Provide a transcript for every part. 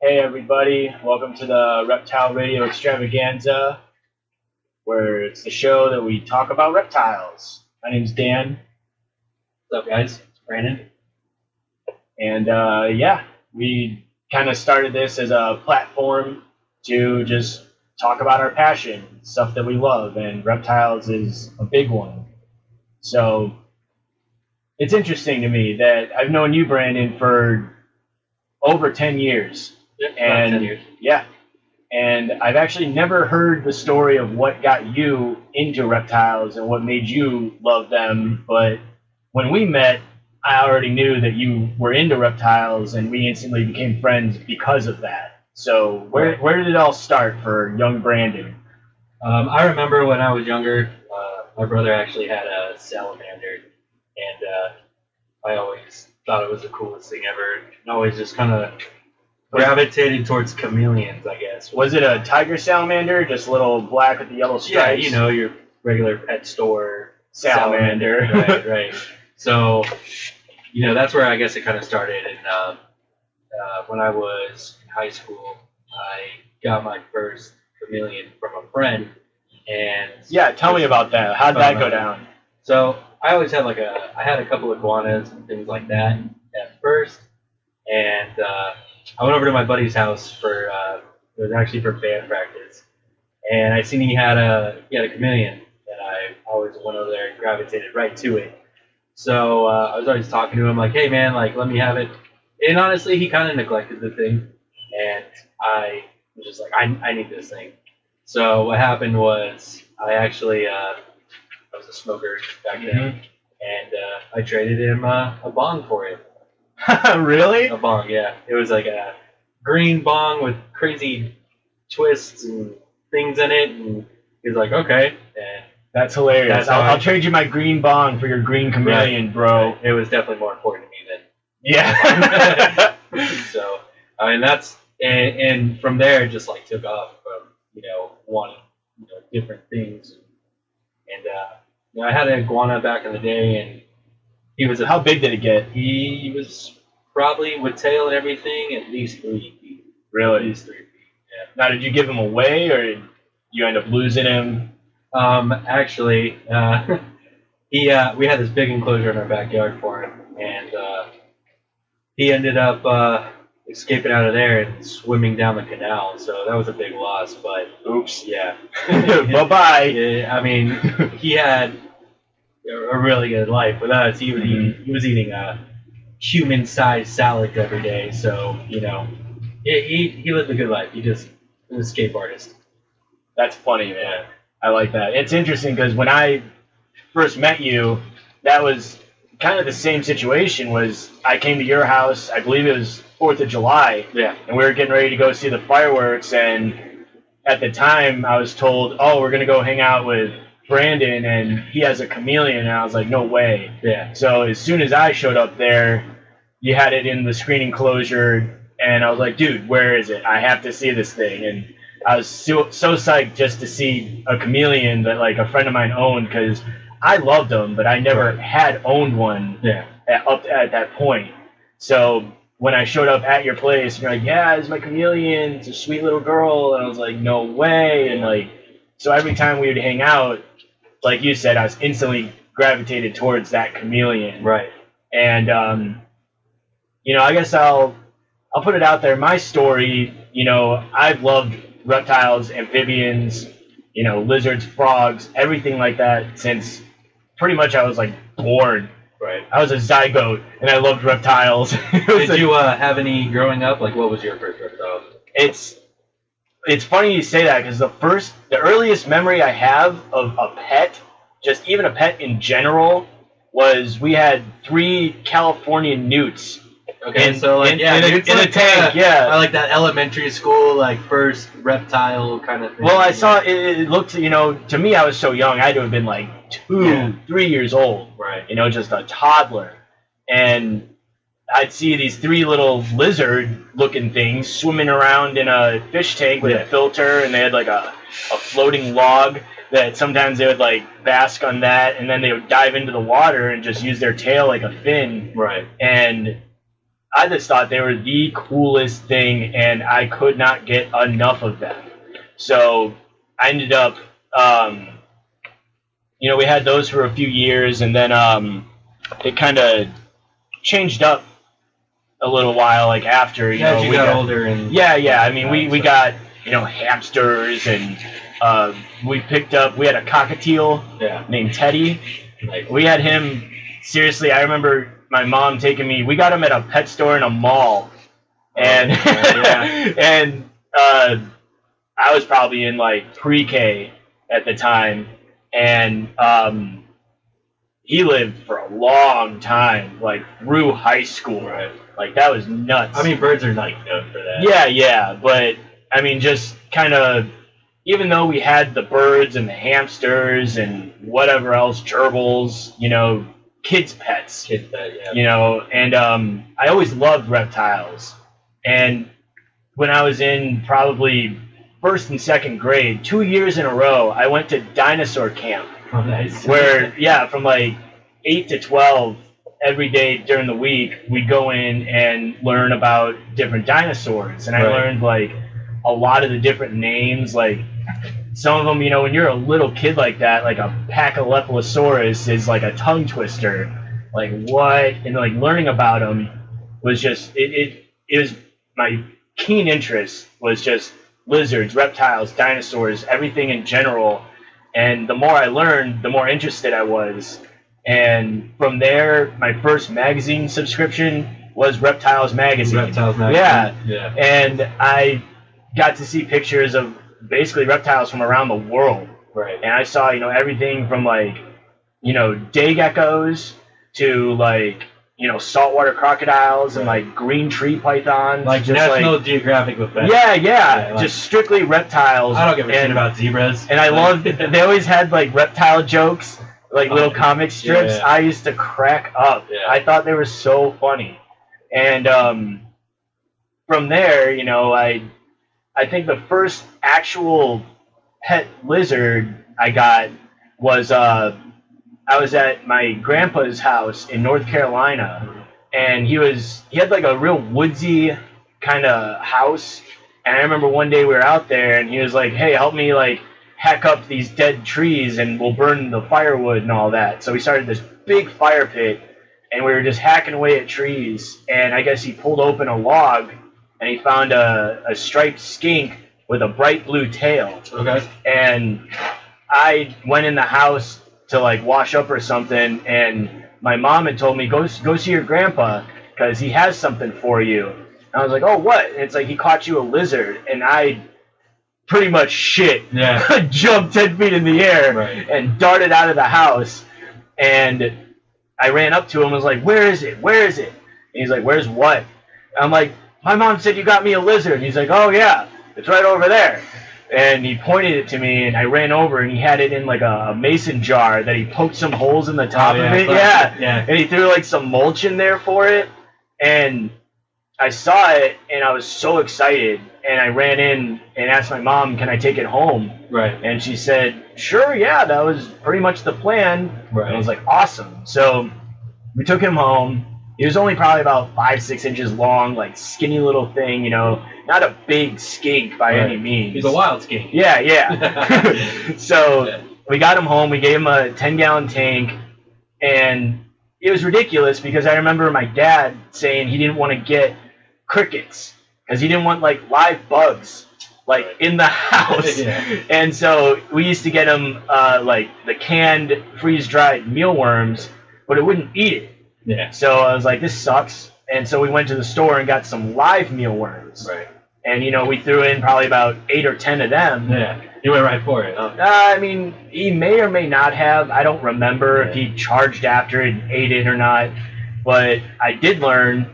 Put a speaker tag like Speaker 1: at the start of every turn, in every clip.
Speaker 1: Hey everybody, welcome to the Reptile Radio Extravaganza, where it's the show that we talk about reptiles. My name's Dan.
Speaker 2: What's up, guys? It's Brandon.
Speaker 1: And we kind of started this as a platform to just talk about our passion, stuff that we love, and reptiles is a big one. So it's interesting to me that I've known you, Brandon, for over 10 years.
Speaker 2: Yep, about 10 years.
Speaker 1: Yeah. And I've actually never heard the story of what got you into reptiles and what made you love them. But when we met, I already knew that you were into reptiles, and we instantly became friends because of that. So where did it all start for young Brandon?
Speaker 2: I remember when I was younger, my brother actually had a salamander, and I always thought it was the coolest thing ever, and always just kind of gravitated towards chameleons, I guess.
Speaker 1: Was it a tiger salamander, just a little black with the yellow stripes?
Speaker 2: Yeah, your regular pet store
Speaker 1: salamander.
Speaker 2: Right. So, that's where I guess it kind of started. And when I was in high school, I got my first chameleon from a friend. And
Speaker 1: yeah, tell me about that. How'd that go down?
Speaker 2: So I always had I had a couple of iguanas and things like that at first, and I went over to my buddy's house it was actually for band practice, and I seen he had a chameleon, and I always went over there and gravitated right to it. So I was always talking to him like, hey man, let me have it. And honestly, he kind of neglected the thing, and I was just like, I need this thing. So what happened was I actually I was a smoker back then, and I traded him a bong for it.
Speaker 1: Really?
Speaker 2: A bong, yeah. It was like a green bong with crazy twists and things in it, and he was like, okay. And
Speaker 1: that's hilarious. I'll trade you my green bong for your green chameleon,
Speaker 2: right,
Speaker 1: bro.
Speaker 2: Right. It was definitely more important to me than
Speaker 1: yeah.
Speaker 2: So I mean and from there it just took off from wanting different things, and I had an iguana back in the day, and he was
Speaker 1: how big did it get?
Speaker 2: He was probably, with tail and everything, at least 3 feet.
Speaker 1: Really?
Speaker 2: At least 3 feet, yeah.
Speaker 1: Now, did you give him away, or did you end up losing him?
Speaker 2: Actually, we had this big enclosure in our backyard for him, and he ended up escaping out of there and swimming down the canal, so that was a big loss, but...
Speaker 1: Oops.
Speaker 2: Yeah.
Speaker 1: Bye-bye.
Speaker 2: I mean, he had a really good life with us. He was eating human-sized salads every day, so he lived a good life. He just was an escape artist.
Speaker 1: That's funny, man. I like that. It's interesting because when I first met you, that was kind of the same situation. Was I came to your house? I believe it was 4th of July.
Speaker 2: Yeah. And
Speaker 1: we were getting ready to go see the fireworks, and at the time I was told, "Oh, we're gonna go hang out with Brandon, and he has a chameleon," and I was like, no way.
Speaker 2: Yeah.
Speaker 1: So as soon as I showed up there, you had it in the screen enclosure, and I was like, dude, where is it? I have to see this thing. And I was so psyched just to see a chameleon that a friend of mine owned, because I loved them, but I never had owned one up at that point. So when I showed up at your place, you're like, yeah, it's my chameleon, it's a sweet little girl, and I was like, no way. And so every time we would hang out, like you said, I was instantly gravitated towards that chameleon.
Speaker 2: Right.
Speaker 1: And, I guess I'll put it out there. My story, I've loved reptiles, amphibians, lizards, frogs, everything like that since pretty much I was born.
Speaker 2: Right.
Speaker 1: I was a zygote, and I loved reptiles.
Speaker 2: Did you have any growing up? What was your first reptile?
Speaker 1: It's funny you say that, because the earliest memory I have of a pet, just even a pet in general, was we had 3 California newts.
Speaker 2: Okay, in
Speaker 1: a tank. Yeah,
Speaker 2: I like that elementary school, first reptile kind of thing.
Speaker 1: Well, I saw it looked, to me, I was so young, I had to have been 3 years old.
Speaker 2: Right.
Speaker 1: Just a toddler. And I'd see these 3 little lizard-looking things swimming around in a fish tank with a filter, and they had a floating log that sometimes they would bask on that, and then they would dive into the water and just use their tail like a fin.
Speaker 2: Right.
Speaker 1: And I just thought they were the coolest thing, and I could not get enough of them. So I ended up, we had those for a few years, and then it kind of changed up a little while, like after,
Speaker 2: we got older. And
Speaker 1: I mean, we got, hamsters, and we had a cockatiel named Teddy.
Speaker 2: Nice.
Speaker 1: We had him, seriously, I remember my mom taking me, we got him at a pet store in a mall, and and I was probably in like pre-K at the time, and he lived for a long time, like through high school.
Speaker 2: Right.
Speaker 1: Like that was nuts.
Speaker 2: I mean, birds are not good for that.
Speaker 1: Yeah, but I mean, just kind of, even though we had the birds and the hamsters and whatever else, gerbils, kids' pets.
Speaker 2: Kids' pet, yeah.
Speaker 1: And I always loved reptiles. And when I was in probably first and second grade, 2 years in a row, I went to dinosaur camp.
Speaker 2: Oh, nice.
Speaker 1: Where, from like 8 to 12, every day during the week, we'd go in and learn about different dinosaurs. And I learned, like, a lot of the different names. Like, some of them, when you're a little kid like that, like a Pachycephalosaurus is like a tongue twister. Like, what? And, like, learning about them was just, it was, my keen interest was just lizards, reptiles, dinosaurs, everything in general. And the more I learned, the more interested I was. And from there, my first magazine subscription was Reptiles magazine.
Speaker 2: Reptiles magazine.
Speaker 1: Yeah. And I got to see pictures of basically reptiles from around the world.
Speaker 2: Right.
Speaker 1: And I saw, everything from like, day geckos to like, saltwater crocodiles and like green tree pythons.
Speaker 2: Like
Speaker 1: just
Speaker 2: National Geographic with that.
Speaker 1: Yeah, like, just strictly reptiles.
Speaker 2: I don't give a shit about zebras.
Speaker 1: And I loved, they always had like reptile jokes, like little comic strips.
Speaker 2: Yeah.
Speaker 1: I used to crack up.
Speaker 2: Yeah.
Speaker 1: I thought they were so funny. And from there, I think the first actual pet lizard I got was I was at my grandpa's house in North Carolina, and he had like a real woodsy kind of house. And I remember one day we were out there, and he was like, "Hey, help me like hack up these dead trees, and we'll burn the firewood and all that." So we started this big fire pit, and we were just hacking away at trees. And I guess he pulled open a log, and he found a striped skink with a bright blue tail.
Speaker 2: Okay.
Speaker 1: And I went in the house to like wash up or something, and my mom had told me, go see your grandpa because he has something for you. And I was like, oh, what? And it's like, he caught you a lizard. And I pretty much jumped 10 feet in the air and darted out of the house. And I ran up to him and was like, where is it? And he's like, where's what? And I'm like, my mom said you got me a lizard. And he's like, oh yeah, it's right over there. And he pointed it to me, and I ran over, and he had it in like a mason jar that he poked some holes in the top of it. Yeah. And he threw like some mulch in there for it. And I saw it, and I was so excited. And I ran in and asked my mom, can I take it home?
Speaker 2: Right.
Speaker 1: And she said, sure, yeah, that was pretty much the plan.
Speaker 2: Right.
Speaker 1: And I was like, awesome. So we took him home. He was only probably about 5-6 inches long, like skinny little thing, not a big skink by any means.
Speaker 2: He's a wild skink.
Speaker 1: Yeah. So we got him home. We gave him a 10-gallon tank, and it was ridiculous because I remember my dad saying he didn't want to get crickets because he didn't want like live bugs like in the house. And so we used to get him like the canned freeze-dried mealworms, but it wouldn't eat it.
Speaker 2: Yeah.
Speaker 1: So I was like, this sucks. And so we went to the store and got some live mealworms.
Speaker 2: Right.
Speaker 1: And, we threw in probably about 8 or 10 of them.
Speaker 2: Yeah. You went right for it, huh?
Speaker 1: I mean, he may or may not have. I don't remember if he charged after it and ate it or not. But I did learn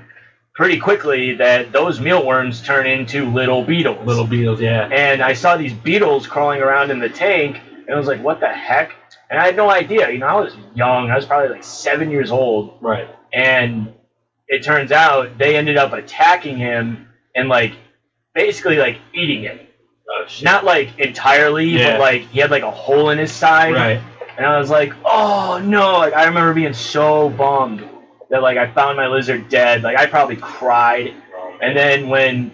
Speaker 1: pretty quickly that those mealworms turn into little beetles.
Speaker 2: Little beetles, yeah.
Speaker 1: And I saw these beetles crawling around in the tank, and I was like, what the heck? And I had no idea. I was young. I was probably like 7 years old.
Speaker 2: Right.
Speaker 1: And it turns out they ended up attacking him and like basically like eating him.
Speaker 2: Oh, shit.
Speaker 1: Not like entirely, but like he had like a hole in his side.
Speaker 2: Right.
Speaker 1: And I was like, oh no. Like I remember being so bummed that like I found my lizard dead. Like I probably cried. And then when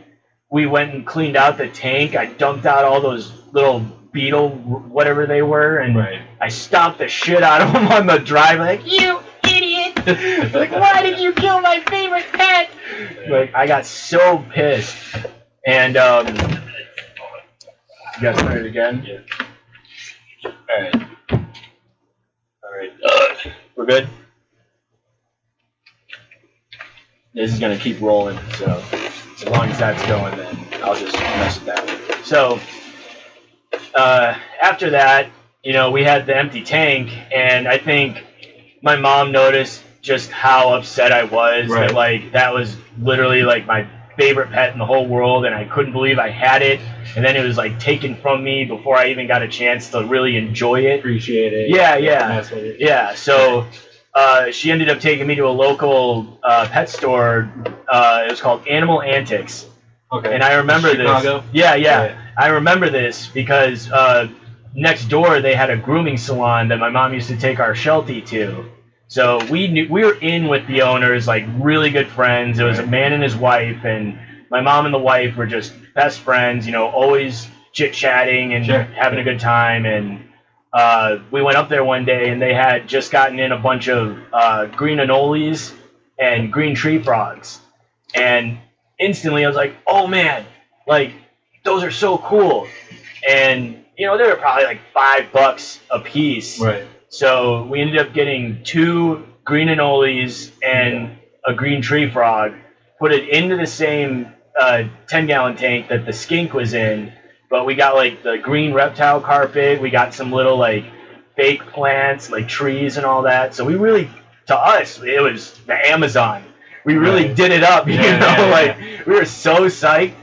Speaker 1: we went and cleaned out the tank, I dumped out all those little beetle, whatever they were, and I stomped the shit out of them on the drive. Like, you idiot! Like, why did you kill my favorite pet? Like, I got so pissed. And, you guys try it again? Yeah. Alright. We're good? This is going to keep rolling, so as long as that's going, then I'll just mess with that. So, after that, you know, we had the empty tank, and I think my mom noticed just how upset I was. That, like, that was literally, like, my favorite pet in the whole world, and I couldn't believe I had it. And then it was, like, taken from me before I even got a chance to really enjoy it.
Speaker 2: Appreciate it.
Speaker 1: Yeah. So, she ended up taking me to a local pet store. It was called Animal Antics.
Speaker 2: Okay.
Speaker 1: And I remember
Speaker 2: Chicago?
Speaker 1: this. Yeah. I remember this because next door they had a grooming salon that my mom used to take our Sheltie to. So we were in with the owners, like really good friends. It was a man and his wife, and my mom and the wife were just best friends. You know, always chit-chatting and having a good time. And we went up there one day, and they had just gotten in a bunch of green anoles and green tree frogs. And instantly I was like, oh man, like, those are so cool. And, you know, they were probably like $5 a piece.
Speaker 2: Right.
Speaker 1: So we ended up getting 2 green anoles and a green tree frog, put it into the same 10-gallon tank that the skink was in. But we got, like, the green reptile carpet. We got some little, like, fake plants, like trees and all that. So we really, to us, it was the Amazon. We really did it up, you know? Like, we were so psyched.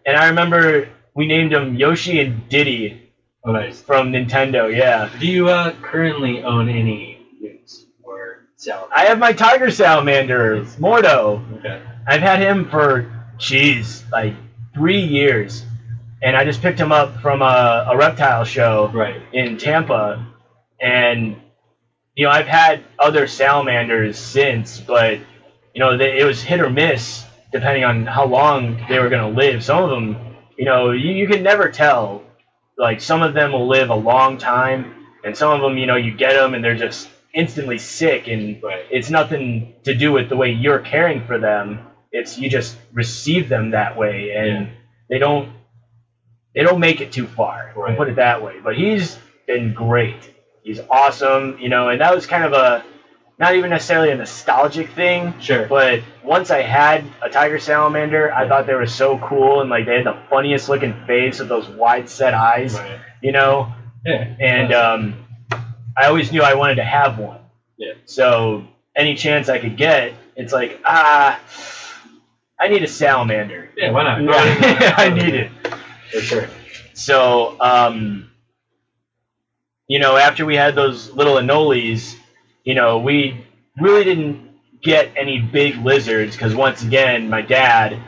Speaker 1: And I remember we named them Yoshi and Diddy.
Speaker 2: Oh, nice.
Speaker 1: From Nintendo, yeah.
Speaker 2: Do you currently own any newts or salamanders?
Speaker 1: I have my tiger salamander, Mordo.
Speaker 2: Okay.
Speaker 1: I've had him for, like 3 years. And I just picked him up from a reptile show in Tampa. And, you know, I've had other salamanders since, but, you know, it was hit or miss depending on how long they were going to live. Some of them, you know, you can never tell. Like, some of them will live a long time, and some of them, you know, you get them and they're just instantly sick, and it's nothing to do with the way you're caring for them. It's you just receive them that way, and they don't make it too far. I'll put it that way. But he's been great. He's awesome, you know, and that was kind of not even necessarily a nostalgic thing. Sure. But once I had a tiger salamander, I thought they were so cool, and like they had the funniest looking face with those wide set eyes, you know. Yeah. And I always knew I wanted to have one. Yeah. So any chance I could get, it's like I need a salamander.
Speaker 2: Yeah, why not?
Speaker 1: I need it.
Speaker 2: For sure.
Speaker 1: So you know, after we had those little anoles, you know, we really didn't get any big lizards because, once again, my dad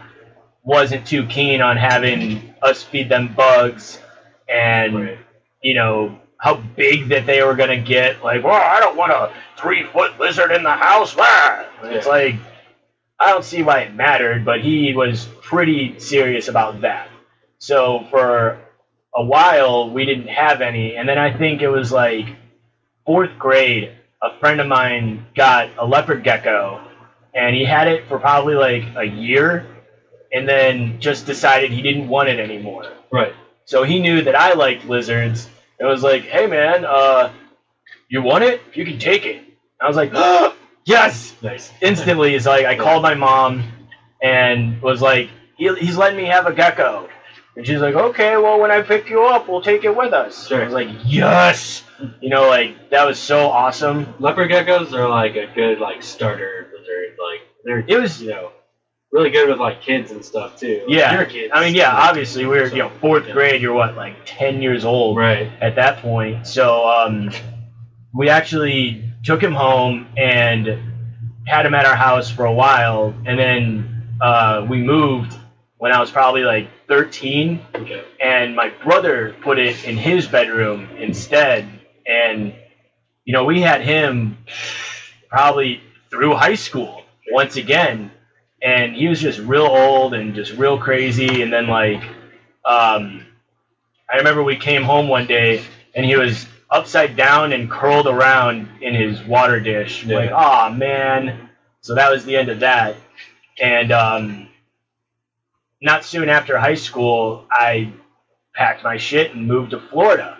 Speaker 1: wasn't too keen on having us feed them bugs and, you know, how big that they were going to get. Like, well, I don't want a 3-foot lizard in the house. It's like, I don't see why it mattered, but he was pretty serious about that. So for a while, we didn't have any. And then I think it was like 4th grade, a friend of mine got a leopard gecko, and he had it for probably like a year, and then just decided he didn't want it anymore. Right. So he knew that I liked lizards, and was like, hey man, you want it? You can take it. I was like, oh, yes! Nice. Instantly, it's like, I called my mom, and was like, he's letting me have a gecko. And she's like, okay, well, when I pick you up, we'll take it with us. Sure. I was like, yes! You know, like, that was so awesome.
Speaker 2: Leopard geckos are, like, a good, like, starter lizard. Like, it was, you know, really good with, like, kids and stuff, too.
Speaker 1: Yeah.
Speaker 2: Like, your kids.
Speaker 1: I mean, yeah, obviously, we were, you know, 4th grade, you're what, like, 10 years old at that point. So, we actually took him home and had him at our house for a while, and then we moved when I was probably, like, 13, and my brother put it in his bedroom instead. And, you know, we had him probably through high school. once again, and he was just real old and just real crazy. And then like, I remember we came home one day and he was upside down and curled around in his water dish. Yeah. Like, oh man. So that was the end of that. And not soon after high school, I packed my shit and moved to Florida.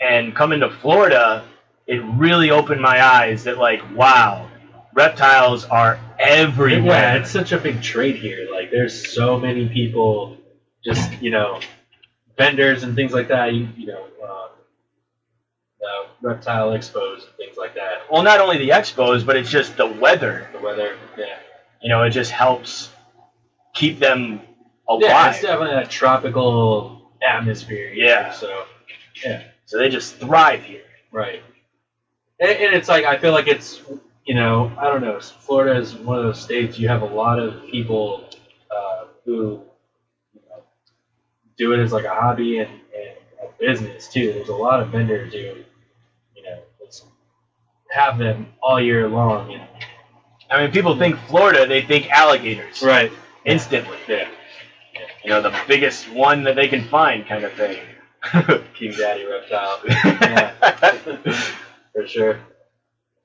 Speaker 1: And coming to Florida, it really opened my eyes that, like, wow, reptiles are everywhere.
Speaker 2: Yeah, it's such a big trade here. Like, there's so many people, just, vendors and things like that, reptile expos and things like that.
Speaker 1: Well, not only the expos, but it's just the weather.
Speaker 2: The weather, yeah.
Speaker 1: It just helps keep them alive.
Speaker 2: Yeah, it's definitely a tropical atmosphere here,
Speaker 1: yeah.
Speaker 2: So, yeah.
Speaker 1: So they just thrive here.
Speaker 2: Right. And it's like, I feel like it's, I don't know, Florida is one of those states you have a lot of people who do it as like a hobby and a business too. There's a lot of vendors who, just have them all year long.
Speaker 1: I mean, people think Florida, they think alligators.
Speaker 2: Right.
Speaker 1: Instantly.
Speaker 2: Yeah.
Speaker 1: The biggest one that they can find kind of thing.
Speaker 2: King Daddy Reptile. Yeah. For sure.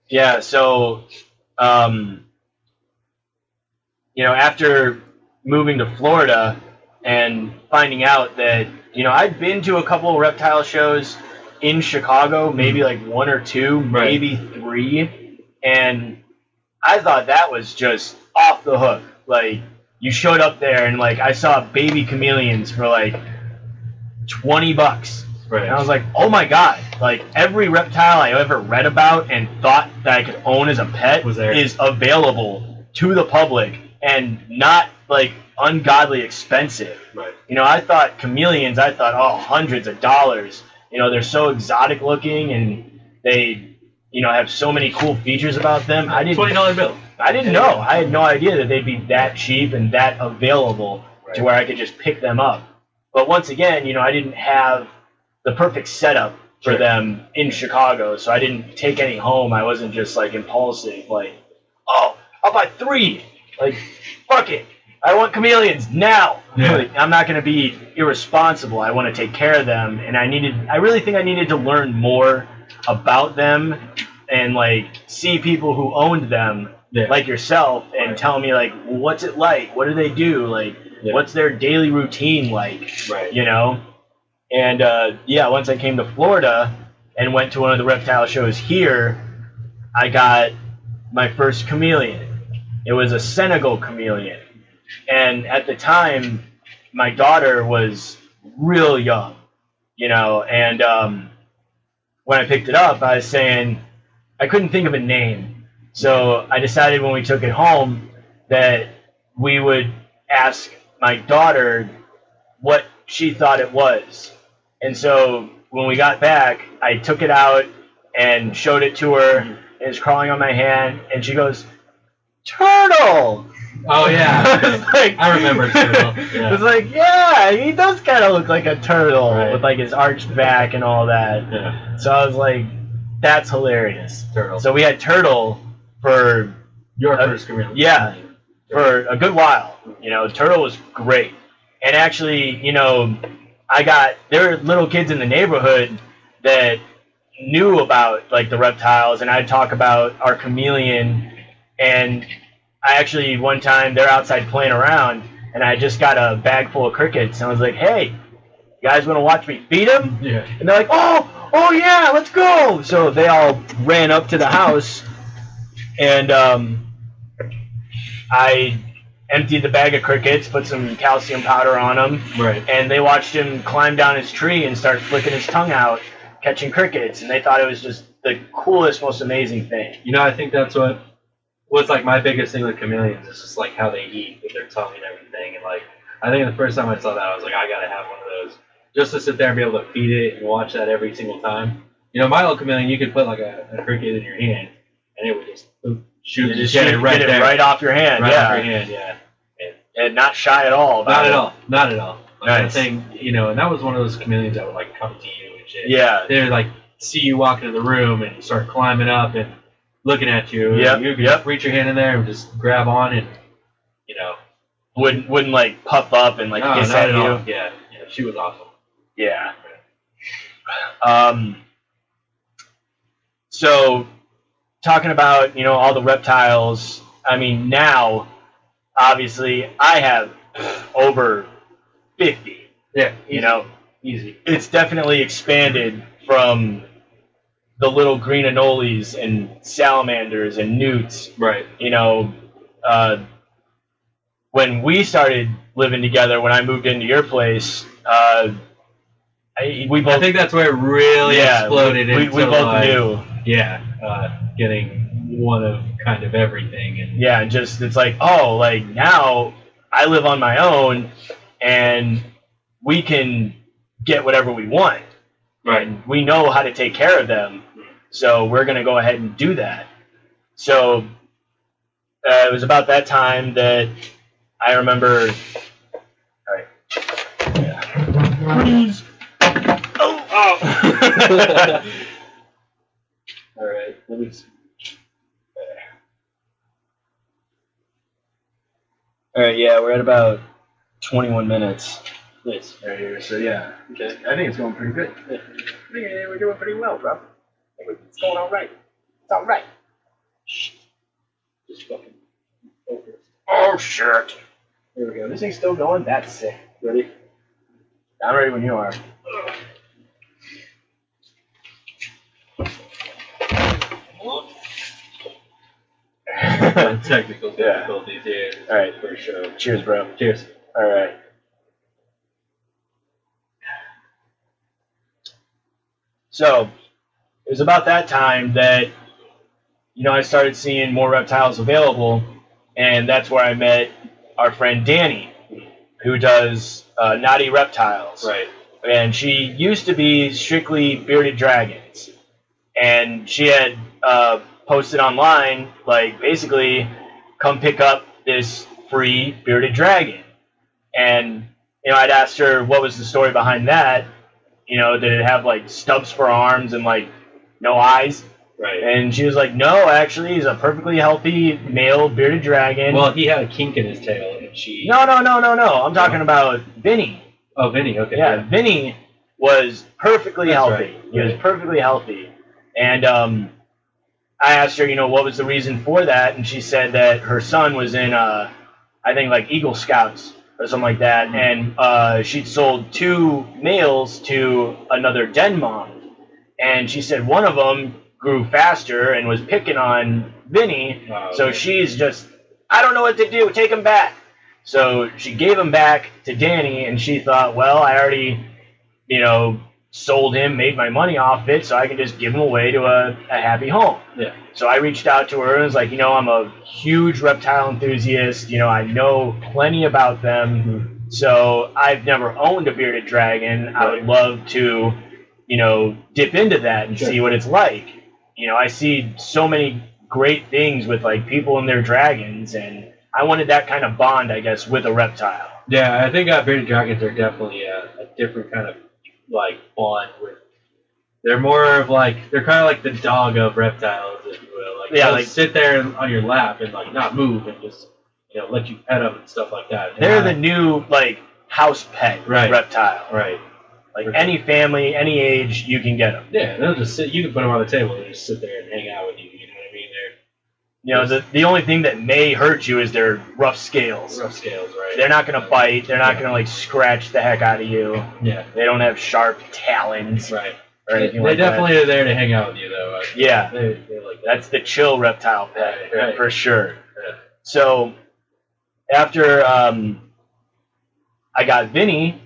Speaker 1: Yeah, so, after moving to Florida and finding out that, I'd been to a couple of reptile shows in Chicago, maybe like one or two, maybe three, and I thought that was just off the hook. Like, you showed up there and, like, I saw baby chameleons for, like, $20.
Speaker 2: Right.
Speaker 1: And I was like, oh my god, like every reptile I ever read about and thought that I could own as a pet is available to the public and not like ungodly expensive.
Speaker 2: Right.
Speaker 1: I thought chameleons, hundreds of dollars. They're so exotic looking and they, have so many cool features about them. I didn't
Speaker 2: $20 bill.
Speaker 1: I didn't know. I had no idea that they'd be that cheap and that available to where I could just pick them up. But once again, I didn't have the perfect setup for them in Chicago, so I didn't take any home. I wasn't just like impulsive, like, oh, I'll buy 3. Like, fuck it. I want chameleons now.
Speaker 2: Yeah.
Speaker 1: Like, I'm not going to be irresponsible. I want to take care of them, and I really think I needed to learn more about them and like see people who owned them, like yourself, and tell me like, what's it like? What do they do? Like, what's their daily routine like?
Speaker 2: Right.
Speaker 1: And once I came to Florida and went to one of the reptile shows here, I got my first chameleon. It was a Senegal chameleon. And at the time, my daughter was real young, and when I picked it up, I was saying I couldn't think of a name. So I decided when we took it home that we would ask my daughter what she thought it was. And so when we got back, I took it out and showed it to her, and it's crawling on my hand, and she goes, "Turtle!"
Speaker 2: Oh, yeah. I remember Turtle. Yeah.
Speaker 1: It's like, yeah, he does kind of look like a turtle with like his arched back and all that.
Speaker 2: Yeah.
Speaker 1: So I was like, that's hilarious.
Speaker 2: Turtle.
Speaker 1: So we had Turtle for...
Speaker 2: Your first chameleon.
Speaker 1: Yeah, for a good while. Turtle was great. And actually, there were little kids in the neighborhood that knew about like the reptiles, and I'd talk about our chameleon, and I actually, one time, they're outside playing around, and I just got a bag full of crickets, and I was like, hey, you guys want to watch me feed them?
Speaker 2: Yeah.
Speaker 1: And they're like, oh yeah, let's go! So they all ran up to the house, and I emptied the bag of crickets, put some calcium powder on them, and they watched him climb down his tree and start flicking his tongue out, catching crickets, and they thought it was just the coolest, most amazing thing.
Speaker 2: I think that's what's like my biggest thing with chameleons is just like how they eat with their tongue and everything. And like, I think the first time I saw that, I was like, I gotta have one of those just to sit there and be able to feed it and watch that every single time. My little chameleon, you could put like a cricket in your hand and it would just shoot it
Speaker 1: right off your hand.
Speaker 2: Right off your hand, yeah.
Speaker 1: And not shy at all.
Speaker 2: Not at all. Not at all. Like
Speaker 1: nice.
Speaker 2: Thing, and that was one of those chameleons that would like come to you and shit.
Speaker 1: Yeah.
Speaker 2: They would like see you walk into the room and start climbing up and looking at you.
Speaker 1: Yep.
Speaker 2: You could just reach your hand in there and just grab on and,
Speaker 1: Wouldn't like puff up and like hiss at you.
Speaker 2: All. Yeah, she was awesome.
Speaker 1: Yeah. So, talking about, all the reptiles, I mean, now, obviously, I have over 50.
Speaker 2: Yeah. Easy.
Speaker 1: It's definitely expanded from the little green anoles and salamanders and newts.
Speaker 2: Right.
Speaker 1: When we started living together, when I moved into your place, I
Speaker 2: think that's where it really exploded.
Speaker 1: We both knew.
Speaker 2: Yeah, getting one of kind of everything. And
Speaker 1: it's like, now I live on my own, and we can get whatever we want.
Speaker 2: Right.
Speaker 1: And we know how to take care of them, so we're going to go ahead and do that. So it was about that time that I remember. All right. Yeah. Please. Oh.
Speaker 2: All right. Let me see.
Speaker 1: All right. Yeah, we're at about 21 minutes.
Speaker 2: Nice.
Speaker 1: Right here. So yeah.
Speaker 2: Okay.
Speaker 1: I think it's going pretty good. Yeah. I think we're doing pretty well, bro. I think it's going all right. It's all right.
Speaker 2: Shh. Just fucking focus.
Speaker 1: Oh shit.
Speaker 2: Here we go.
Speaker 1: This thing's still going? That's sick.
Speaker 2: Ready?
Speaker 1: I'm ready when you are.
Speaker 2: Technical difficulties here.
Speaker 1: All right.
Speaker 2: For sure.
Speaker 1: Cheers, bro.
Speaker 2: Cheers.
Speaker 1: All right. So, it was about that time that, I started seeing more reptiles available, and that's where I met our friend Danny, who does Naughty Reptiles.
Speaker 2: Right.
Speaker 1: And she used to be strictly bearded dragons. And she had posted online, like, basically, come pick up this free bearded dragon. And, I'd asked her what was the story behind that. Did it have, like, stubs for arms and, like, no eyes?
Speaker 2: Right.
Speaker 1: And she was like, no, actually, he's a perfectly healthy male bearded dragon.
Speaker 2: Well, he had a kink in his tail, and she...
Speaker 1: No. I'm talking about Vinny.
Speaker 2: Oh, Vinny, okay.
Speaker 1: Yeah, Vinny was perfectly healthy.
Speaker 2: Right.
Speaker 1: He was perfectly healthy. And I asked her, what was the reason for that? And she said that her son was in, I think, like, Eagle Scouts or something like that. And she'd sold 2 males to another den mom. And she said one of them grew faster and was picking on Vinny.
Speaker 2: Oh,
Speaker 1: so she's just, I don't know what to do. Take him back. So she gave him back to Danny, and she thought, well, I already, sold him, made my money off it, so I can just give him away to a happy home.
Speaker 2: Yeah.
Speaker 1: So I reached out to her and was like, I'm a huge reptile enthusiast. I know plenty about them.
Speaker 2: Mm-hmm.
Speaker 1: So I've never owned a bearded dragon. Right. I would love to, dip into that and see what it's like. I see so many great things with, like, people and their dragons, and I wanted that kind of bond, I guess, with a reptile.
Speaker 2: Yeah, I think bearded dragons are definitely a different kind of, like, bond with... They're more of, like... They're kind of like the dog of reptiles, if you will. Like,
Speaker 1: yeah, like,
Speaker 2: sit there on your lap and, like, not move and just, let you pet them and stuff like that.
Speaker 1: They're the new, like, house pet reptile.
Speaker 2: Right.
Speaker 1: Like, any family, any age, you can get them.
Speaker 2: Yeah, they'll just sit... You can put them on the table and just sit there and hang out with you, you know what I mean? They're...
Speaker 1: the only thing that may hurt you is their rough scales.
Speaker 2: Rough scales, right.
Speaker 1: They're not going to bite. They're not going to, like, scratch the heck out of you.
Speaker 2: Yeah.
Speaker 1: They don't have sharp talons.
Speaker 2: Right.
Speaker 1: Or anything
Speaker 2: they
Speaker 1: like
Speaker 2: definitely
Speaker 1: that.
Speaker 2: are there to hang out with you, though.
Speaker 1: Yeah.
Speaker 2: They're like that.
Speaker 1: That's the chill reptile pet,
Speaker 2: right.
Speaker 1: for sure.
Speaker 2: Yeah.
Speaker 1: So, after I got Vinny,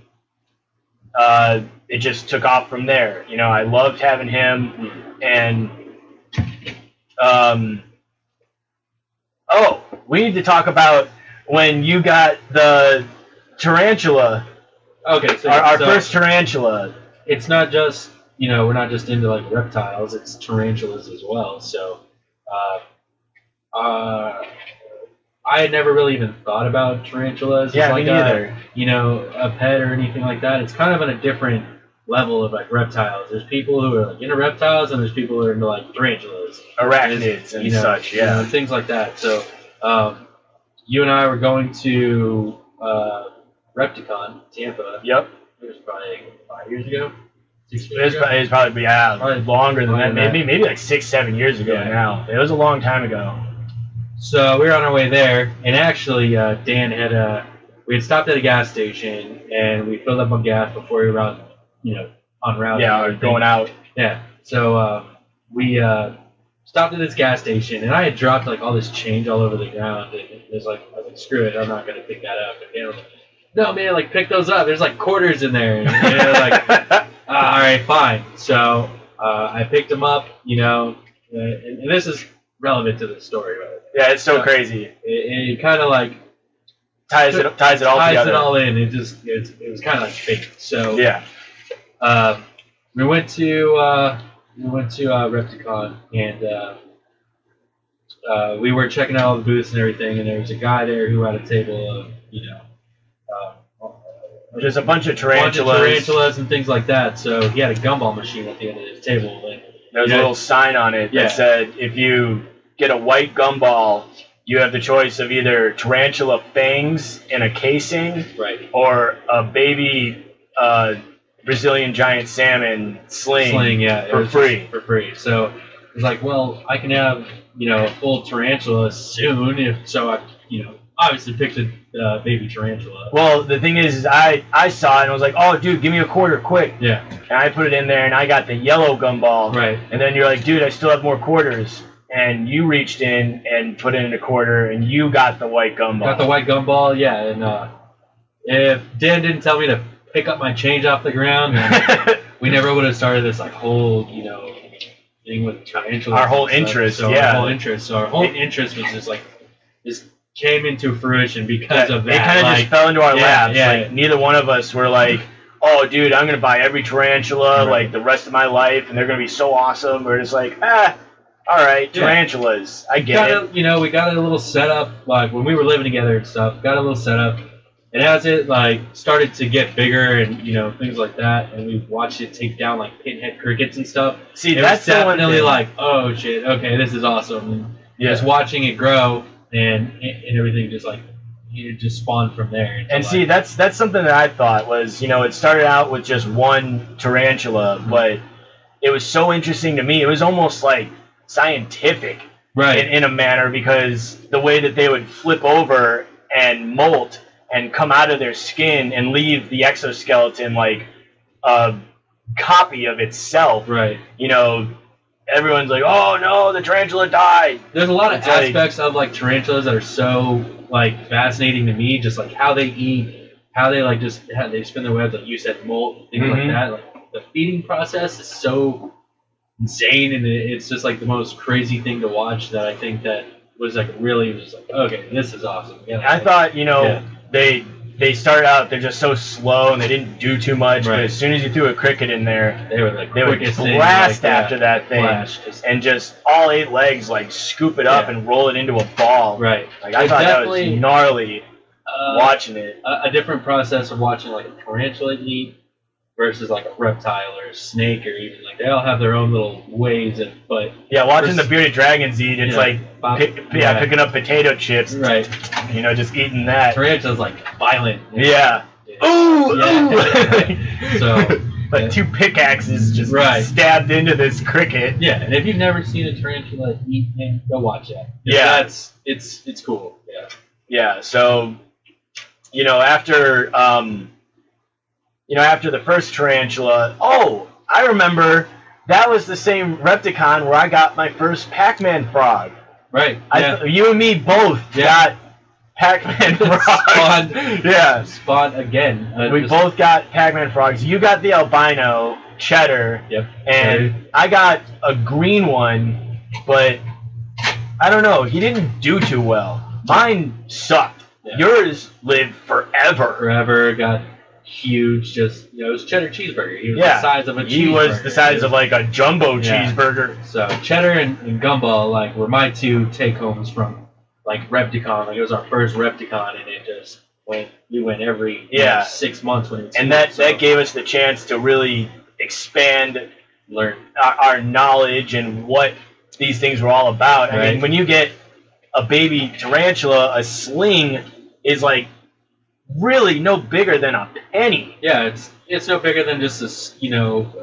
Speaker 1: it just took off from there. I loved having him, and we need to talk about when you got the tarantula.
Speaker 2: Okay, so
Speaker 1: our first tarantula.
Speaker 2: It's not just, we're not just into, like, reptiles, it's tarantulas as well. So, I had never really even thought about tarantulas as,
Speaker 1: me
Speaker 2: like,
Speaker 1: neither.
Speaker 2: A pet or anything like that. It's kind of in a different level of like reptiles. There's people who are like into reptiles, and there's people who are into like tarantulas,
Speaker 1: arachnids, and such. Yeah,
Speaker 2: you know, things like that. So you and I were going to Repticon, Tampa.
Speaker 1: Yep.
Speaker 2: It was probably 5 years ago. 6
Speaker 1: It
Speaker 2: years ago.
Speaker 1: was probably longer than that. Maybe like 6-7 years ago now. It was a long time ago.
Speaker 2: So we were on our way there, and actually Dan had we had stopped at a gas station, and we filled up on gas before we were out, en route.
Speaker 1: Yeah, going out.
Speaker 2: Yeah. So we stopped at this gas station, and I had dropped like all this change all over the ground, and it was like, I was like, screw it, I'm not gonna pick that up. And Dan was like, no man, like pick those up. There's like quarters in there. And, like, all right, fine. So I picked them up, and this is relevant to the story, right?
Speaker 1: Yeah, it's so crazy.
Speaker 2: It kind of like
Speaker 1: ties it all together.
Speaker 2: Ties it all in. It was kind of like fate. So
Speaker 1: yeah,
Speaker 2: we went to Repticon, and we were checking out all the booths and everything, and there was a guy there who had a table of
Speaker 1: there's a bunch of tarantulas
Speaker 2: and things like that. So he had a gumball machine at the end of his table. And,
Speaker 1: there's a little sign on it that said, if you get a white gumball, you have the choice of either tarantula fangs in a casing,
Speaker 2: right,
Speaker 1: or a baby Brazilian giant salmon sling for free.
Speaker 2: For free. So it's like, well, I can have a full tarantula soon. If so, I obviously picked a baby tarantula.
Speaker 1: Well, the thing is I saw it and I was like, oh, dude, give me a quarter quick.
Speaker 2: Yeah.
Speaker 1: And I put it in there and I got the yellow gumball.
Speaker 2: Right.
Speaker 1: And then you're like, dude, I still have more quarters. And you reached in and put in a quarter and you got the white gumball.
Speaker 2: Got the white gumball, yeah. And if Dan didn't tell me to pick up my change off the ground, then we never would have started this like whole, thing with tarantulas.
Speaker 1: Our whole interest,
Speaker 2: So our whole interest was just like, this came into fruition because of that.
Speaker 1: It kind of just fell into our laps.
Speaker 2: Yeah.
Speaker 1: Like, neither one of us were like, oh, dude, I'm going to buy every tarantula like the rest of my life, and they're going to be so awesome. We're just like, all right, tarantulas. I get it.
Speaker 2: We got a little setup, like when we were living together and stuff, got a little setup. And as it like started to get bigger and things like that, and we watched it take down like pinhead crickets and stuff.
Speaker 1: See,
Speaker 2: that's definitely like, oh shit, okay, this is awesome. And just watching it grow and everything just like it just spawned from there.
Speaker 1: And see, that's something that I thought was, it started out with just one tarantula, but it was so interesting to me. It was almost like scientific,
Speaker 2: right,
Speaker 1: in a manner, because the way that they would flip over and molt and come out of their skin and leave the exoskeleton like a copy of itself.
Speaker 2: Right.
Speaker 1: Everyone's like, oh no, the tarantula died.
Speaker 2: There's a lot of aspects of like tarantulas that are so like fascinating to me, just like how they eat, how they like how they spin their webs, like you said, molt, things like that. Like the feeding process is so insane, and it's just like the most crazy thing to watch that I think that was like really just like, okay, this is awesome. Yeah,
Speaker 1: I thought, they started out, they're just so slow and they didn't do too much, but as soon as you threw a cricket in there,
Speaker 2: they would
Speaker 1: blast after that thing, and just all 8 legs like scoop it up and roll it into a ball.
Speaker 2: Right.
Speaker 1: Like I thought that was gnarly watching it.
Speaker 2: A different process of watching like a tarantula eat versus like a reptile or a snake, or even like they all have their own little ways of, but
Speaker 1: watching the bearded dragons eat, it's like picking up potato chips,
Speaker 2: right?
Speaker 1: Just eating that.
Speaker 2: Tarantula's like violent.
Speaker 1: Yeah. Ooh. So like 2 pickaxes just stabbed into this cricket.
Speaker 2: Yeah, and if you've never seen a tarantula eat, man, go watch that. It's cool. Yeah.
Speaker 1: Yeah. So after the first tarantula, I remember that was the same Repticon where I got my first Pac-Man frog.
Speaker 2: Right.
Speaker 1: You and me both got Pac-Man frogs.
Speaker 2: Spawned again.
Speaker 1: We both got Pac-Man frogs. You got the albino cheddar.
Speaker 2: Yep.
Speaker 1: And I got a green one, but I don't know. He didn't do too well. Mine sucked. Yeah. Yours lived forever.
Speaker 2: Forever. Got huge, just it was cheddar cheeseburger. He was the size of a cheeseburger.
Speaker 1: He was the size of like a jumbo cheeseburger.
Speaker 2: So cheddar and Gumball like were my 2 take homes from like Repticon. Like it was our first Repticon, and we went every 6 months when it's
Speaker 1: and that gave us the chance to really expand,
Speaker 2: learn
Speaker 1: our knowledge and what these things were all about.
Speaker 2: Right.
Speaker 1: I mean, when you get a baby tarantula, a sling is like really no bigger than a penny.
Speaker 2: Yeah, it's no bigger than just a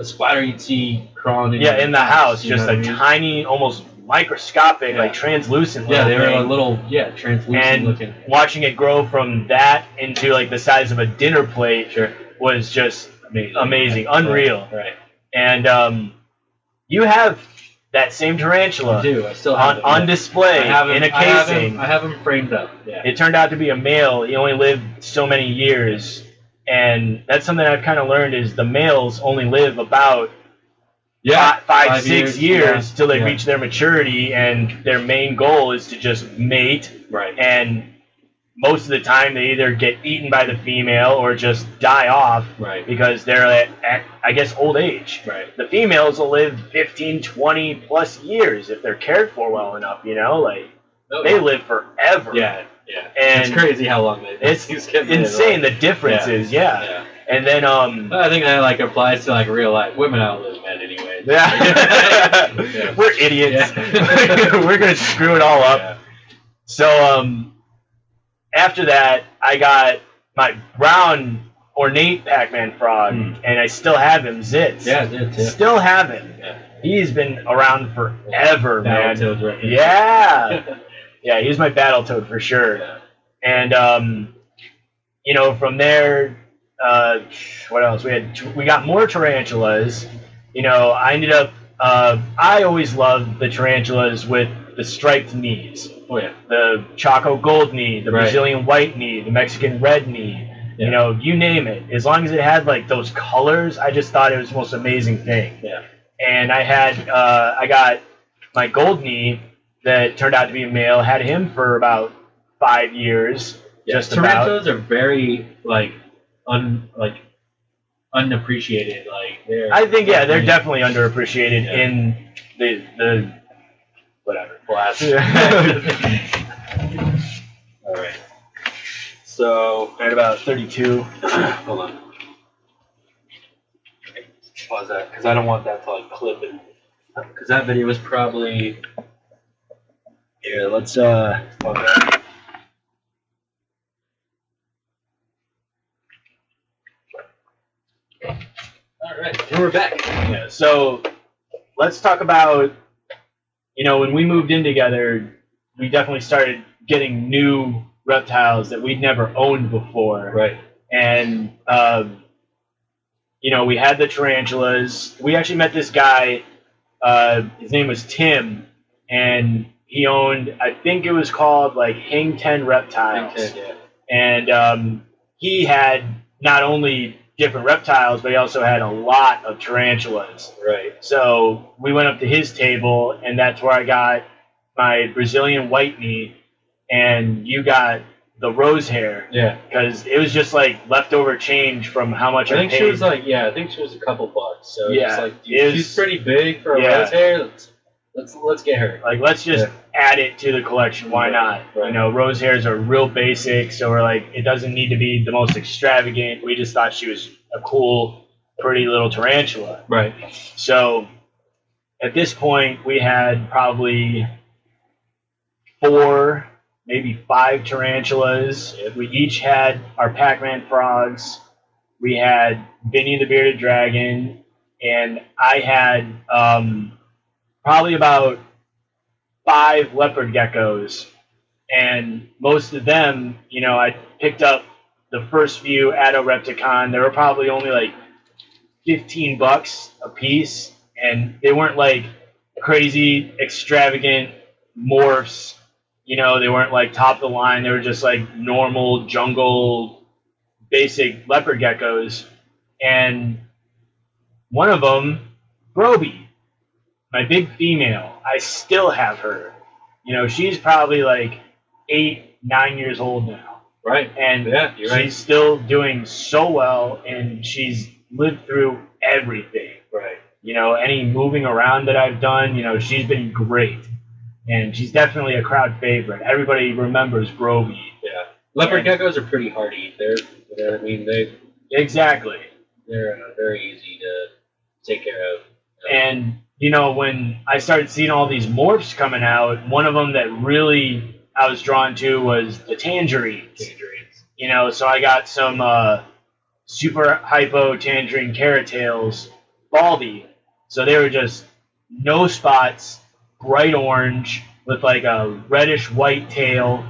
Speaker 2: spider you'd see crawling in
Speaker 1: the house, just a tiny, almost microscopic, like translucent.
Speaker 2: Yeah, they were a little translucent
Speaker 1: and
Speaker 2: looking.
Speaker 1: Watching it grow from that into like the size of a dinner plate was just amazing, unreal.
Speaker 2: Right.
Speaker 1: And you have that same tarantula.
Speaker 2: I do. I still have
Speaker 1: on display in a casing.
Speaker 2: I have him framed up. Yeah.
Speaker 1: It turned out to be a male. He only lived so many years, and that's something I've kind of learned is the males only live about 5-6 years till they reach their maturity, and their main goal is to just mate.
Speaker 2: Right.
Speaker 1: And most of the time, they either get eaten by the female or just die off because they're at, I guess, old age.
Speaker 2: Right.
Speaker 1: The females will live 15, 20 plus years if they're cared for well enough, they live forever.
Speaker 2: Yeah, yeah.
Speaker 1: And
Speaker 2: it's crazy how long they live.
Speaker 1: It's insane the differences, And then,
Speaker 2: I think that applies to real life. Women outlive men anyway.
Speaker 1: Yeah. We're idiots. Yeah. We're going to screw it all up. Yeah. So, after that, I got my brown ornate Pac-Man frog, and I still have him, Zitz.
Speaker 2: Yeah, Zitz, yeah.
Speaker 1: Still have him. Yeah. He's been around forever, man.
Speaker 2: Right.
Speaker 1: Yeah. Yeah, he's my Battletoad for sure. Yeah. And, from there, what else? We got more tarantulas. I ended up, I always loved the tarantulas with the striped knees.
Speaker 2: Oh, yeah.
Speaker 1: The Choco gold knee, the Brazilian white knee, the Mexican red knee, you name it. As long as it had those colors, I just thought it was the most amazing thing.
Speaker 2: Yeah.
Speaker 1: And I got my gold knee that turned out to be a male, had him for about 5 years.
Speaker 2: Yeah.
Speaker 1: Just
Speaker 2: tarantulas are very, unappreciated.
Speaker 1: I think, they're definitely underappreciated in the whatever class.
Speaker 2: All right. So
Speaker 1: at about 32.
Speaker 2: Hold on. Pause that because I don't want that to clip it. Because that video was probably.
Speaker 1: Here, let's pause that.
Speaker 2: All right, and we're back.
Speaker 1: Yeah. So let's talk about. When we moved in together, we definitely started getting new reptiles that we'd never owned before.
Speaker 2: Right.
Speaker 1: And, we had the tarantulas. We actually met this guy. His name was Tim, and he owned, I think it was called, Hang 10 Reptiles.
Speaker 2: Hang 10, yeah.
Speaker 1: And he had not only different reptiles, but he also had a lot of tarantulas.
Speaker 2: Right.
Speaker 1: So we went up to his table, and that's where I got my Brazilian white knee, and you got the rose hair.
Speaker 2: Yeah.
Speaker 1: Because it was just leftover change from how much I
Speaker 2: think
Speaker 1: paid.
Speaker 2: She was I think she was a couple bucks. So
Speaker 1: yeah,
Speaker 2: she's pretty big for a rose hair. Let's get her.
Speaker 1: Let's just add it to the collection. Why not?
Speaker 2: Right.
Speaker 1: Rose hairs are real basic, so we're it doesn't need to be the most extravagant. We just thought she was a cool, pretty little tarantula.
Speaker 2: Right.
Speaker 1: So at this point, we had probably 4, maybe 5 tarantulas. We each had our Pac-Man frogs. We had Vinny the Bearded Dragon, and I had probably about 5 leopard geckos, and most of them, I picked up the first few at a Repticon. They were probably only $15 a piece, and they weren't crazy extravagant morphs. They weren't top of the line. They were just normal jungle basic leopard geckos, and one of them, Broby, my big female, I still have her. She's probably 8, 9 years old now.
Speaker 2: Right.
Speaker 1: And
Speaker 2: you're
Speaker 1: she's still doing so well, and she's lived through everything.
Speaker 2: Right.
Speaker 1: Any moving around that I've done, she's been great. And she's definitely a crowd favorite. Everybody remembers Broby.
Speaker 2: Yeah. Leopard geckos are pretty hardy. They're, you know what I mean?
Speaker 1: Exactly.
Speaker 2: They're very easy to take care of.
Speaker 1: And, when I started seeing all these morphs coming out, one of them that really I was drawn to was the tangerines. So I got some super hypo tangerine carrot tails, baldy. So they were just no spots, bright orange, with like a reddish white tail.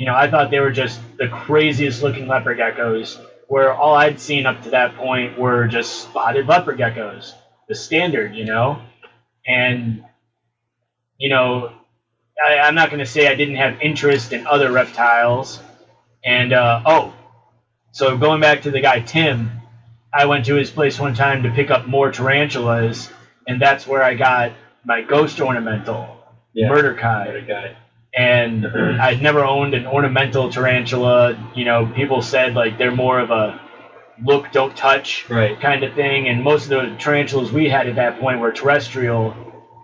Speaker 1: I thought they were just the craziest looking leopard geckos, where all I'd seen up to that point were just spotted leopard geckos, the standard, And, I'm not going to say I didn't have interest in other reptiles. And, so going back to the guy Tim, I went to his place one time to pick up more tarantulas, and that's where I got my ghost ornamental, Murder Kai. And I'd never owned an ornamental tarantula. People said like they're more of a look, don't touch kind of thing. And most of the tarantulas we had at that point were terrestrial,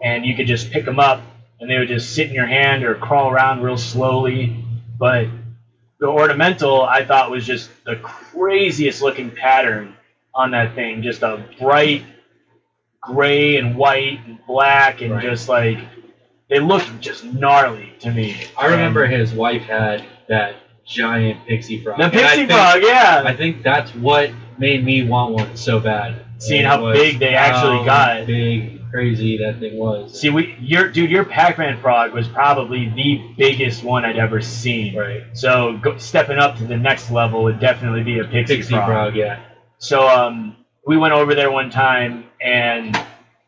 Speaker 1: and you could just pick them up, and they would just sit in your hand or crawl around real slowly. But the ornamental, I thought, was just the craziest looking pattern on that thing. Just a bright gray and white and black, and just like, they looked just gnarly to me.
Speaker 2: I remember his wife had that giant pixie frog.
Speaker 1: The pixie frog, yeah.
Speaker 2: I think that's what made me want one so bad.
Speaker 1: Seeing how big they actually got.
Speaker 2: Big, crazy that thing was.
Speaker 1: See, your Pac-Man frog was probably the biggest one I'd ever seen.
Speaker 2: Right.
Speaker 1: So stepping up to the next level would definitely be a pixie frog.
Speaker 2: Yeah.
Speaker 1: So we went over there one time, and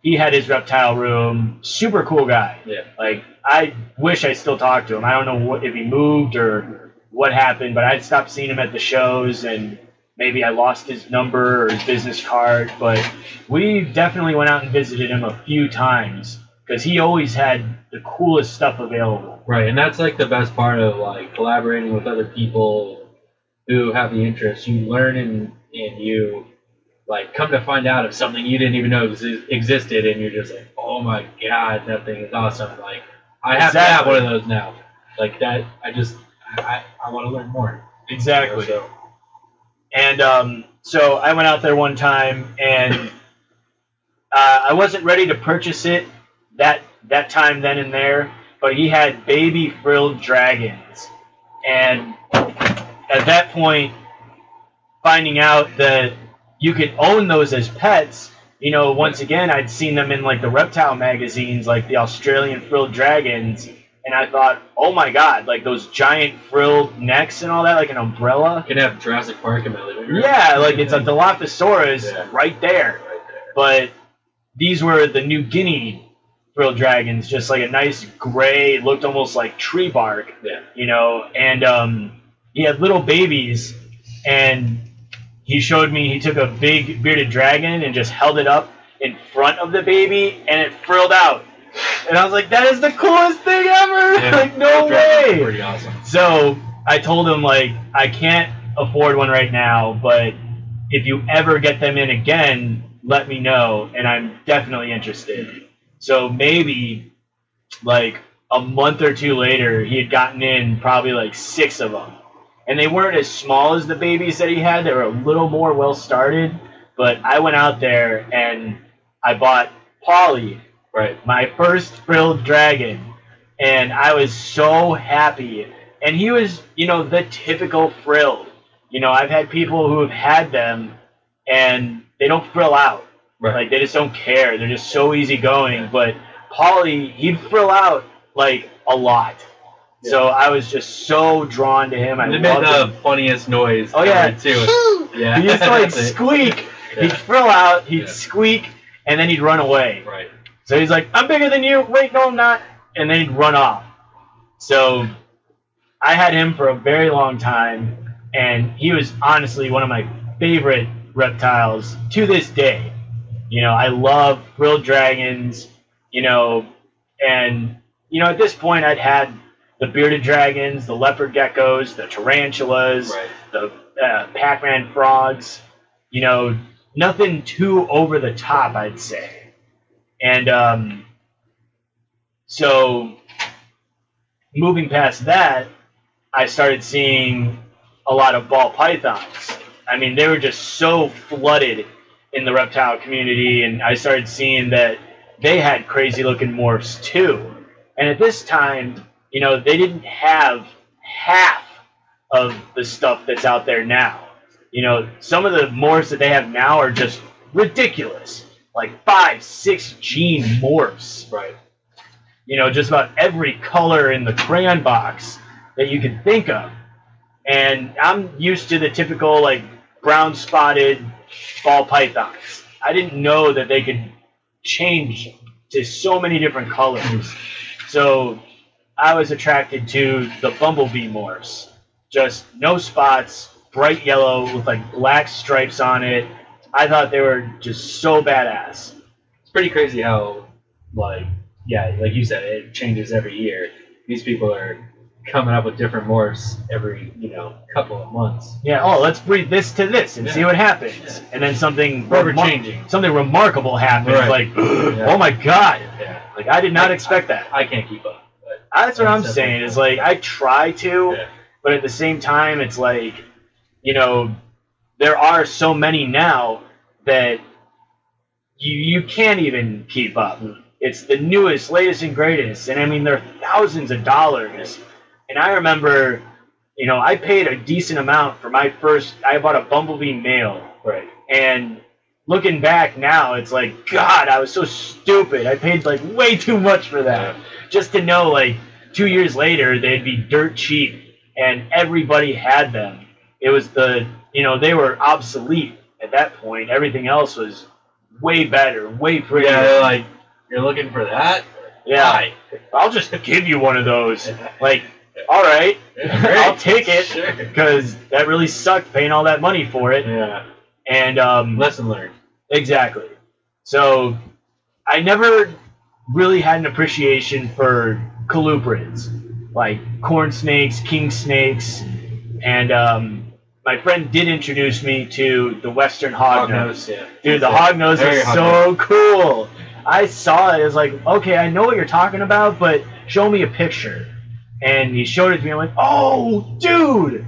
Speaker 1: he had his reptile room. Super cool guy.
Speaker 2: Yeah.
Speaker 1: Like, I wish I still talked to him. I don't know if he moved or what happened, but I'd stopped seeing him at the shows, and maybe I lost his number or his business card. But we definitely went out and visited him a few times, because he always had the coolest stuff available.
Speaker 2: Right, and that's like the best part of like collaborating with other people who have the interest. You learn and you like come to find out of something you didn't even know existed, and you're just like, oh my god, that thing is awesome. Like, I have to have one of those now. Like that, I want to learn more.
Speaker 1: Exactly. And so I went out there one time, and I wasn't ready to purchase it that time then and there, but he had baby frilled dragons. And at that point, finding out that you could own those as pets, once again, I'd seen them in like the reptile magazines, like the Australian frilled dragons, and I thought, oh my god, like those giant frilled necks and all that, like an umbrella.
Speaker 2: You can have Jurassic Park in my living room.
Speaker 1: Yeah, like it's a Dilophosaurus right there. But these were the New Guinea frilled dragons, just like a nice gray, looked almost like tree bark, and he had little babies, and he showed me, he took a big bearded dragon and just held it up in front of the baby, and it frilled out. And I was like, that is the coolest thing ever!
Speaker 2: Yeah,
Speaker 1: like, no way!
Speaker 2: Pretty awesome.
Speaker 1: So I told him, like, I can't afford one right now, but if you ever get them in again, let me know, and I'm definitely interested. So maybe, like, a month or two later, he had gotten in probably like 6 of them. And they weren't as small as the babies that he had. They were a little more well-started. But I went out there and I bought Polly, my first frilled dragon. And I was so happy. And he was, the typical frilled. I've had people who have had them and they don't frill out. Like, they just don't care. They're just so easygoing. But Polly, he'd frill out, like, a lot. So I was just so drawn to him. I
Speaker 2: made the funniest noise.
Speaker 1: Oh yeah,
Speaker 2: too. Yeah.
Speaker 1: He used to like squeak. He'd frill out. He'd squeak, and then he'd run away.
Speaker 2: Right.
Speaker 1: So he's like, "I'm bigger than you." Wait, no, I'm not. And then he'd run off. So I had him for a very long time, and he was honestly one of my favorite reptiles to this day. I love frilled dragons. And at this point, I'd had the bearded dragons, the leopard geckos, the tarantulas, the Pac-Man frogs, nothing too over the top, I'd say. And so moving past that, I started seeing a lot of ball pythons. I mean, they were just so flooded in the reptile community, and I started seeing that they had crazy-looking morphs too. And at this time, you know, they didn't have half of the stuff that's out there now. You know, some of the morphs that they have now are just ridiculous. Like 5-6 gene morphs.
Speaker 2: Right.
Speaker 1: You know, just about every color in the crayon box that you can think of. And I'm used to the typical, like, brown spotted ball pythons. I didn't know that they could change to so many different colors. So I was attracted to the bumblebee morphs. Just no spots, bright yellow with like black stripes on it. I thought they were just so badass.
Speaker 2: It's pretty crazy how, like, yeah, like you said, it changes every year. These people are coming up with different morphs every, you know, couple of months.
Speaker 1: Yeah, oh, let's breed this to this and see what happens. Yeah. And then something something remarkable happens. Right. Like, oh my god.
Speaker 2: Yeah.
Speaker 1: Like, I did not expect that.
Speaker 2: I can't keep up. But
Speaker 1: that's what I'm saying. Is like, I try to, but at the same time, it's like, you know, there are so many now that you can't even keep up. It's the newest, latest, and greatest. And I mean, they're thousands of dollars. And I remember, you know, I paid a decent amount for my first, I bought a bumblebee male.
Speaker 2: Right.
Speaker 1: And looking back now, it's like, God, I was so stupid. I paid like way too much for that. Just to know, like, 2 years later, they'd be dirt cheap. And everybody had them. It was you know, they were obsolete at that point. Everything else was way better, way prettier.
Speaker 2: Yeah, they're like, you're looking for that?
Speaker 1: Yeah. I'll just give you one of those. Like, all right, I'll take it, because that really sucked paying all that money for it.
Speaker 2: Yeah.
Speaker 1: And
Speaker 2: lesson learned.
Speaker 1: Exactly. So I never really had an appreciation for colubrids, like corn snakes, king snakes, and my friend did introduce me to the Western hognose.
Speaker 2: Yeah.
Speaker 1: Dude, the hognose is so cool. I saw it. It was like, okay, I know what you're talking about, but show me a picture. And he showed it to me. I'm like, oh, dude,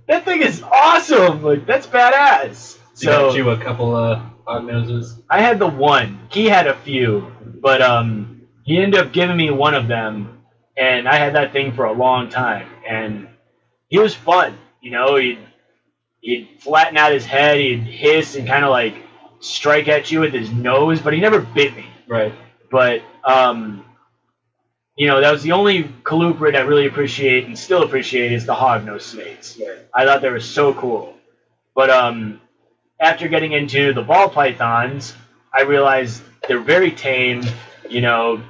Speaker 1: that thing is awesome. Like, that's badass.
Speaker 2: So got you a couple of hognoses?
Speaker 1: I had the one. He had a few, but he ended up giving me one of them, and I had that thing for a long time. And he was fun. You know, he'd flatten out his head, he'd hiss and kind of like strike at you with his nose, but he never bit me.
Speaker 2: Right.
Speaker 1: But you know, that was the only colubrid I really appreciate and still appreciate is the hognose snakes.
Speaker 2: Yeah.
Speaker 1: I thought they were so cool. But after getting into the ball pythons, I realized they're very tame. You know,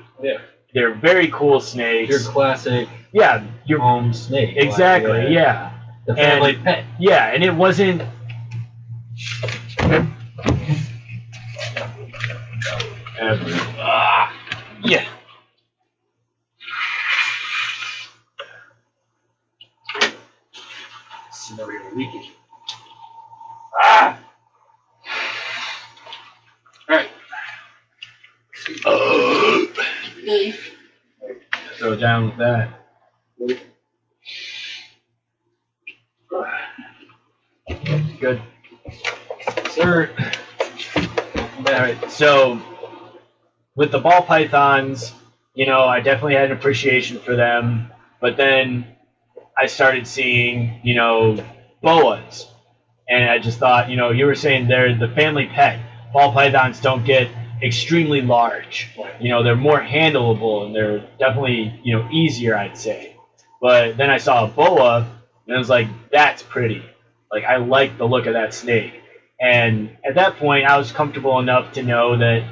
Speaker 1: they're very cool snakes.
Speaker 2: Your classic,
Speaker 1: your
Speaker 2: home snake.
Speaker 1: Exactly.
Speaker 2: Like,
Speaker 1: yeah.
Speaker 2: The family pet.
Speaker 1: Yeah, and it wasn't. Yeah.
Speaker 2: See, over here leaking.
Speaker 1: All right. Throw down with that. Good.
Speaker 2: Sir.
Speaker 1: Alright, so with the ball pythons, you know, I definitely had an appreciation for them, but then I started seeing, you know, boas. And I just thought, you know, you were saying they're the family pet. Ball pythons don't get extremely large. You know, they're more handleable and they're definitely, you know, easier, I'd say. But then I saw a boa and I was like, that's pretty. Like, I like the look of that snake. And at that point, I was comfortable enough to know that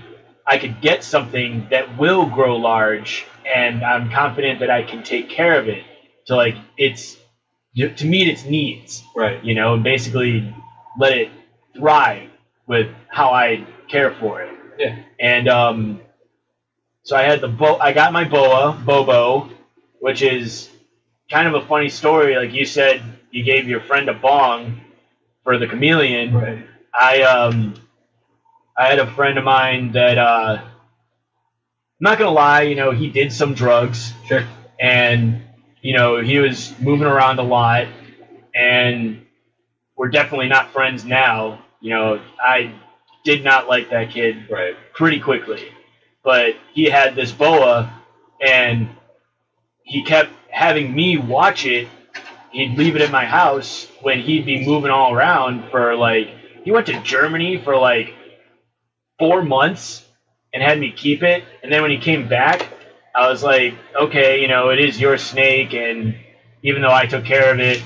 Speaker 1: I could get something that will grow large, and I'm confident that I can take care of it to, like, to meet its needs.
Speaker 2: Right.
Speaker 1: You know, and basically let it thrive with how I care for it.
Speaker 2: Yeah.
Speaker 1: And so I had I got my boa, Bobo, which is kind of a funny story. Like you said, you gave your friend a bong for the chameleon.
Speaker 2: Right.
Speaker 1: I had a friend of mine that I'm not gonna lie, you know, he did some drugs.
Speaker 2: Sure.
Speaker 1: And you know, he was moving around a lot, and we're definitely not friends now. You know, I did not like that kid pretty quickly. But he had this boa, and he kept having me watch it. He'd leave it at my house when he'd be moving all around for, like, he went to Germany for, like, 4 months and had me keep it. And then when he came back, I was like, okay, you know, it is your snake, and even though I took care of it,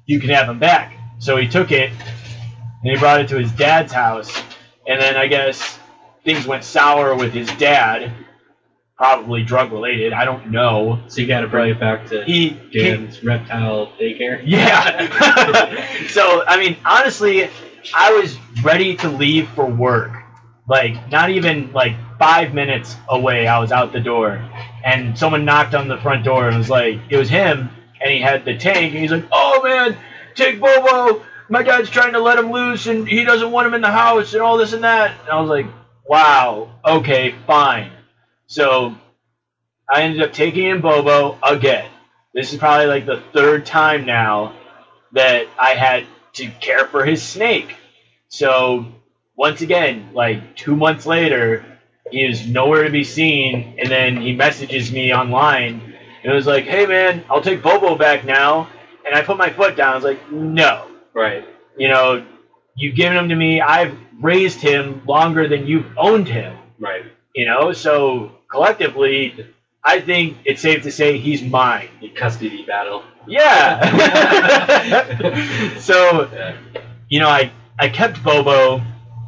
Speaker 1: you can have him back. So he took it, and he brought it to his dad's house. And then I guess things went sour with his dad, probably drug-related, I don't know.
Speaker 2: So you got to bring it back to Dan's Reptile Daycare?
Speaker 1: Yeah. So, I mean, honestly, I was ready to leave for work. Like, not even, like, 5 minutes away, I was out the door. And someone knocked on the front door and was like, it was him, and he had the tank, and he's like, oh, man, take Bobo. My dad's trying to let him loose, and he doesn't want him in the house, and all this and that. And I was like, wow, okay, fine. So I ended up taking in Bobo again. This is probably like the third time now that I had to care for his snake. So once again, like 2 months later, he is nowhere to be seen, and then he messages me online, and it was like, hey man, I'll take Bobo back now. And I put my foot down. I was like, no.
Speaker 2: Right.
Speaker 1: You know, you've given him to me. I've raised him longer than you've owned him.
Speaker 2: Right.
Speaker 1: You know, so collectively, I think it's safe to say he's mine.
Speaker 2: The custody battle.
Speaker 1: Yeah. So, you know, I kept Bobo,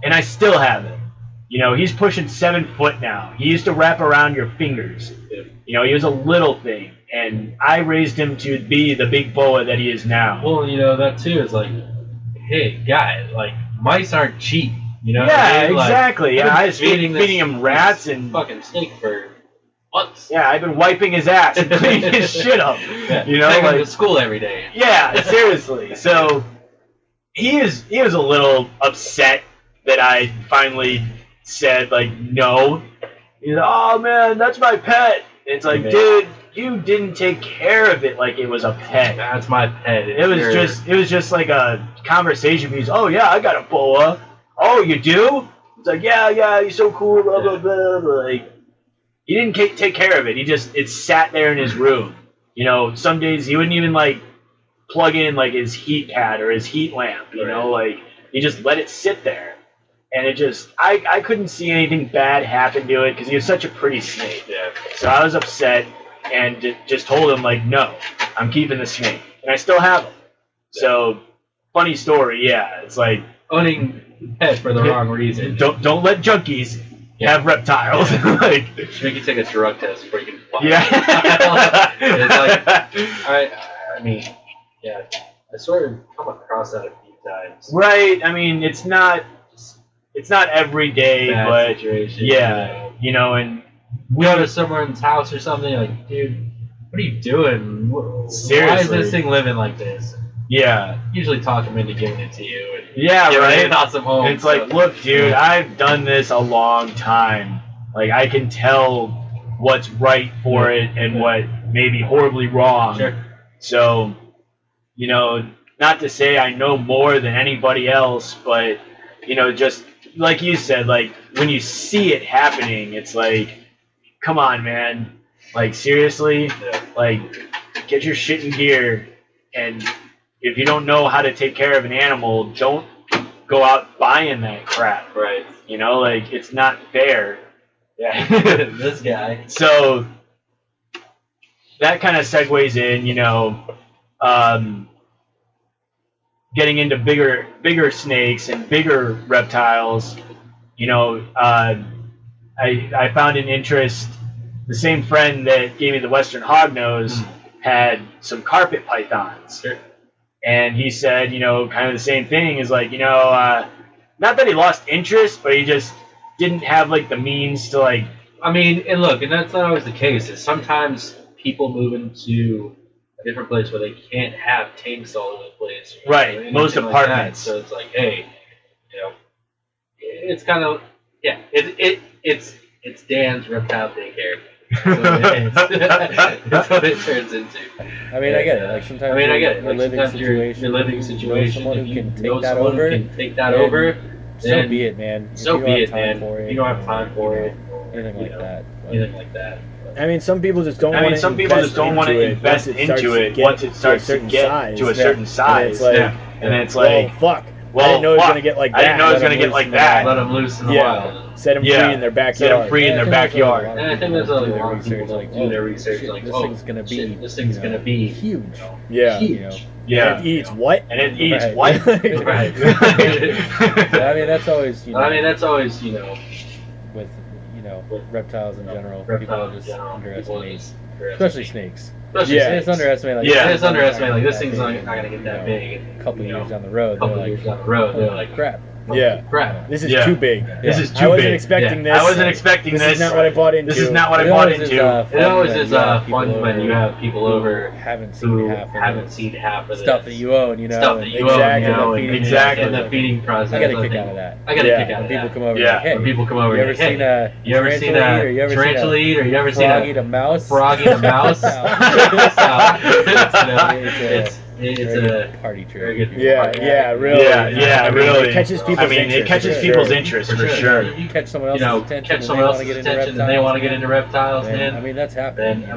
Speaker 1: and I still have him. You know, he's pushing 7 foot now. He used to wrap around your fingers.
Speaker 2: Yeah.
Speaker 1: You know, he was a little thing, and I raised him to be the big boa that he is now.
Speaker 2: Well, you know, that too is like, hey, guy, like, mice aren't cheap. You know?
Speaker 1: Yeah,
Speaker 2: I mean?
Speaker 1: exactly.
Speaker 2: Like,
Speaker 1: yeah, I was feeding him rats and
Speaker 2: fucking snake for months.
Speaker 1: Yeah, I've been wiping his ass and cleaning his shit up.
Speaker 2: Yeah.
Speaker 1: You know,
Speaker 2: take
Speaker 1: like
Speaker 2: him to school every day.
Speaker 1: Yeah, seriously. So he was a little upset that I finally said like no. He's like, oh man, that's my pet. And it's like, dude, you didn't take care of it like it was a pet.
Speaker 2: That's my pet.
Speaker 1: It was just like a conversation piece. Oh yeah, I got a boa. Oh, you do? It's like, yeah, he's so cool, blah, blah, blah, blah. Like, he didn't take care of it. It sat there in his room. You know, some days he wouldn't even, like, plug in, like, his heat pad or his heat lamp, you know? Like, he just let it sit there. And it just, I couldn't see anything bad happen to it because he was such a pretty snake.
Speaker 2: Yeah.
Speaker 1: So I was upset and just told him, like, no, I'm keeping the snake. And I still have him. Yeah. So, funny story, yeah. It's like,
Speaker 2: owning pet for the wrong reason.
Speaker 1: Don't let junkies have reptiles. Like,
Speaker 2: should make you take a drug test before you can buy
Speaker 1: it's
Speaker 2: like, I mean, yeah, I sort of come across that a few times.
Speaker 1: Right. I mean, it's not every day,
Speaker 2: bad
Speaker 1: but
Speaker 2: situation,
Speaker 1: yeah, you know, and
Speaker 2: we go to someone's house or something, like, dude, what are you doing?
Speaker 1: Seriously.
Speaker 2: Why is this thing living like this?
Speaker 1: Yeah.
Speaker 2: Usually talk them into giving it to you. And
Speaker 1: yeah, right.
Speaker 2: Awesome home.
Speaker 1: It's like, look, dude, I've done this a long time. Like, I can tell what's right for it and what may be horribly wrong.
Speaker 2: Sure.
Speaker 1: So, you know, not to say I know more than anybody else, but, you know, just like you said, like, when you see it happening, it's like, come on, man. Like, seriously?
Speaker 2: Yeah.
Speaker 1: Like, get your shit in gear. And if you don't know how to take care of an animal, don't go out buying that crap.
Speaker 2: Right.
Speaker 1: You know, like, it's not fair.
Speaker 2: Yeah. This guy.
Speaker 1: So, that kind of segues in, you know, getting into bigger snakes and bigger reptiles. You know, I found an interest. The same friend that gave me the Western hognose had some carpet pythons.
Speaker 2: Sure.
Speaker 1: And he said, you know, kind of the same thing. Is like, you know, not that he lost interest, but he just didn't have, like, the means to, like...
Speaker 2: I mean, and look, and that's not always the case. Is sometimes people move into a different place where they can't have tanks all over the place.
Speaker 1: Right, most apartments.
Speaker 2: Like so it's like, hey, you know, it's kind of, yeah, it's Dan's Reptile Daycare. That's what it turns into.
Speaker 3: I mean, I get it. Like sometimes your living situation, someone who can take that over,
Speaker 2: so
Speaker 3: be it, man.
Speaker 2: So be it, man. You don't have time for it.
Speaker 3: Anything like that.
Speaker 2: Anything like that.
Speaker 3: I mean, some people just don't want to invest into it
Speaker 1: once it starts to get to a certain size. And it's like,
Speaker 3: well, fuck. I didn't know it was going to get like that.
Speaker 1: I didn't know it was going to get like that.
Speaker 2: Let them loose in the wild.
Speaker 3: Set them free in their backyard.
Speaker 1: Set them free in their backyard.
Speaker 2: And I think that's what a lot of people don't do their research. Like,
Speaker 3: this thing's going to
Speaker 2: be
Speaker 3: huge.
Speaker 1: Yeah.
Speaker 3: Yeah. And it eats what?
Speaker 1: And it eats what?
Speaker 2: Right.
Speaker 3: I mean, that's always, with reptiles in general, people just underestimate, especially snakes. It's underestimated.
Speaker 2: It's underestimated. Like, this thing's not going to get that big.
Speaker 3: A couple years down the road, they're like, crap.
Speaker 2: Crap.
Speaker 3: This is too big.
Speaker 1: This is too big.
Speaker 3: I wasn't expecting this.
Speaker 1: I wasn't expecting this.
Speaker 3: This is not what I bought into.
Speaker 1: This is not what I bought into.
Speaker 2: It always is fun when you have people over
Speaker 3: who haven't seen half of
Speaker 2: stuff
Speaker 3: that you own,
Speaker 2: Stuff that you own, exactly. In the feeding process.
Speaker 3: I got a kick out of that.
Speaker 2: I got a kick out of that.
Speaker 3: People come over and hey,
Speaker 2: people come over
Speaker 3: you ever seen a tarantula eat, or you ever seen a frog eat a mouse? It's a party trick.
Speaker 2: Very good.
Speaker 3: Really.
Speaker 1: Yeah, really.
Speaker 3: It catches people's interest.
Speaker 1: It catches people's interest for sure.
Speaker 3: You catch someone else's attention,
Speaker 2: and they want to get into reptiles, man.
Speaker 3: I mean, that's happened.
Speaker 2: I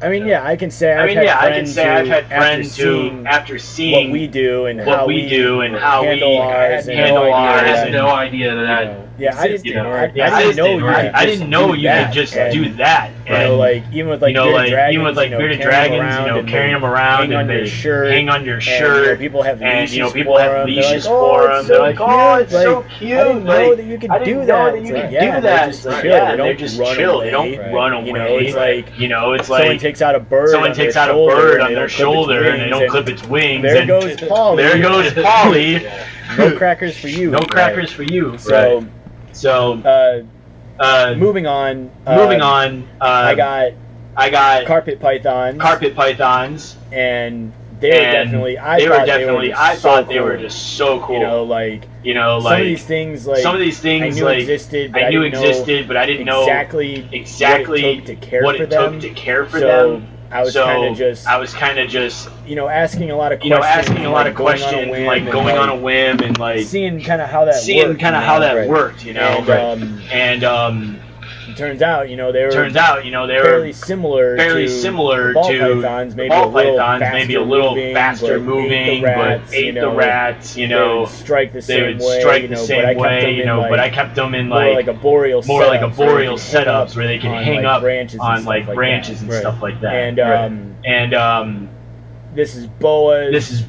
Speaker 2: mean,
Speaker 3: I can say I've had friends who, after seeing what we do and how we handle ours,
Speaker 2: I had no idea that.
Speaker 3: I didn't know you could just do that. And even with bearded dragons, carrying them around and they hang on your shirt. People have leashes for them. They're like, oh, it's so cute. I didn't know that you could do that. They just chill. They don't run away. It's like someone takes out a bird on their shoulder and they don't clip its wings. There goes Polly. No crackers for you. So, moving on. I got carpet pythons, and I thought they were just so cool. Some of these things, I knew existed, but I didn't know exactly what it took to care for them. I was kind of just asking a lot of questions, like going on a whim and seeing kind of how that worked, and it turns out, they were fairly similar to ball pythons, maybe a little faster moving, but ate the rats, they would strike the same way, but I kept them in more like a boreal setups where they can hang up on branches and stuff like that. And this is boas,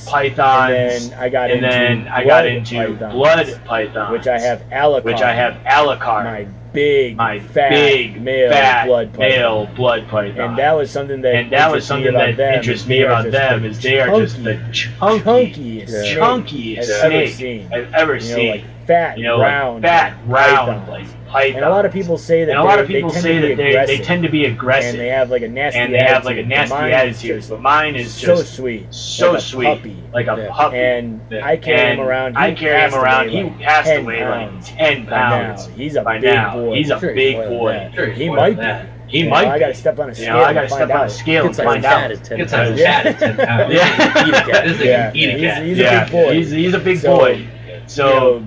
Speaker 3: pythons, and then I got into blood pythons, which I have Alucard, my big fat male blood python. And that was something that interests me about them is they are just the chunkiest snake I've ever seen. Like fat, round pythons. And a lot of people say that they tend to be aggressive, and they have like a nasty attitude. But mine is just so sweet, like a puppy. And I carry him around. He passed away like 10 pounds. He's a big boy. He might be. I gotta step on a scale. And find out. He's a big boy. He's a big boy. So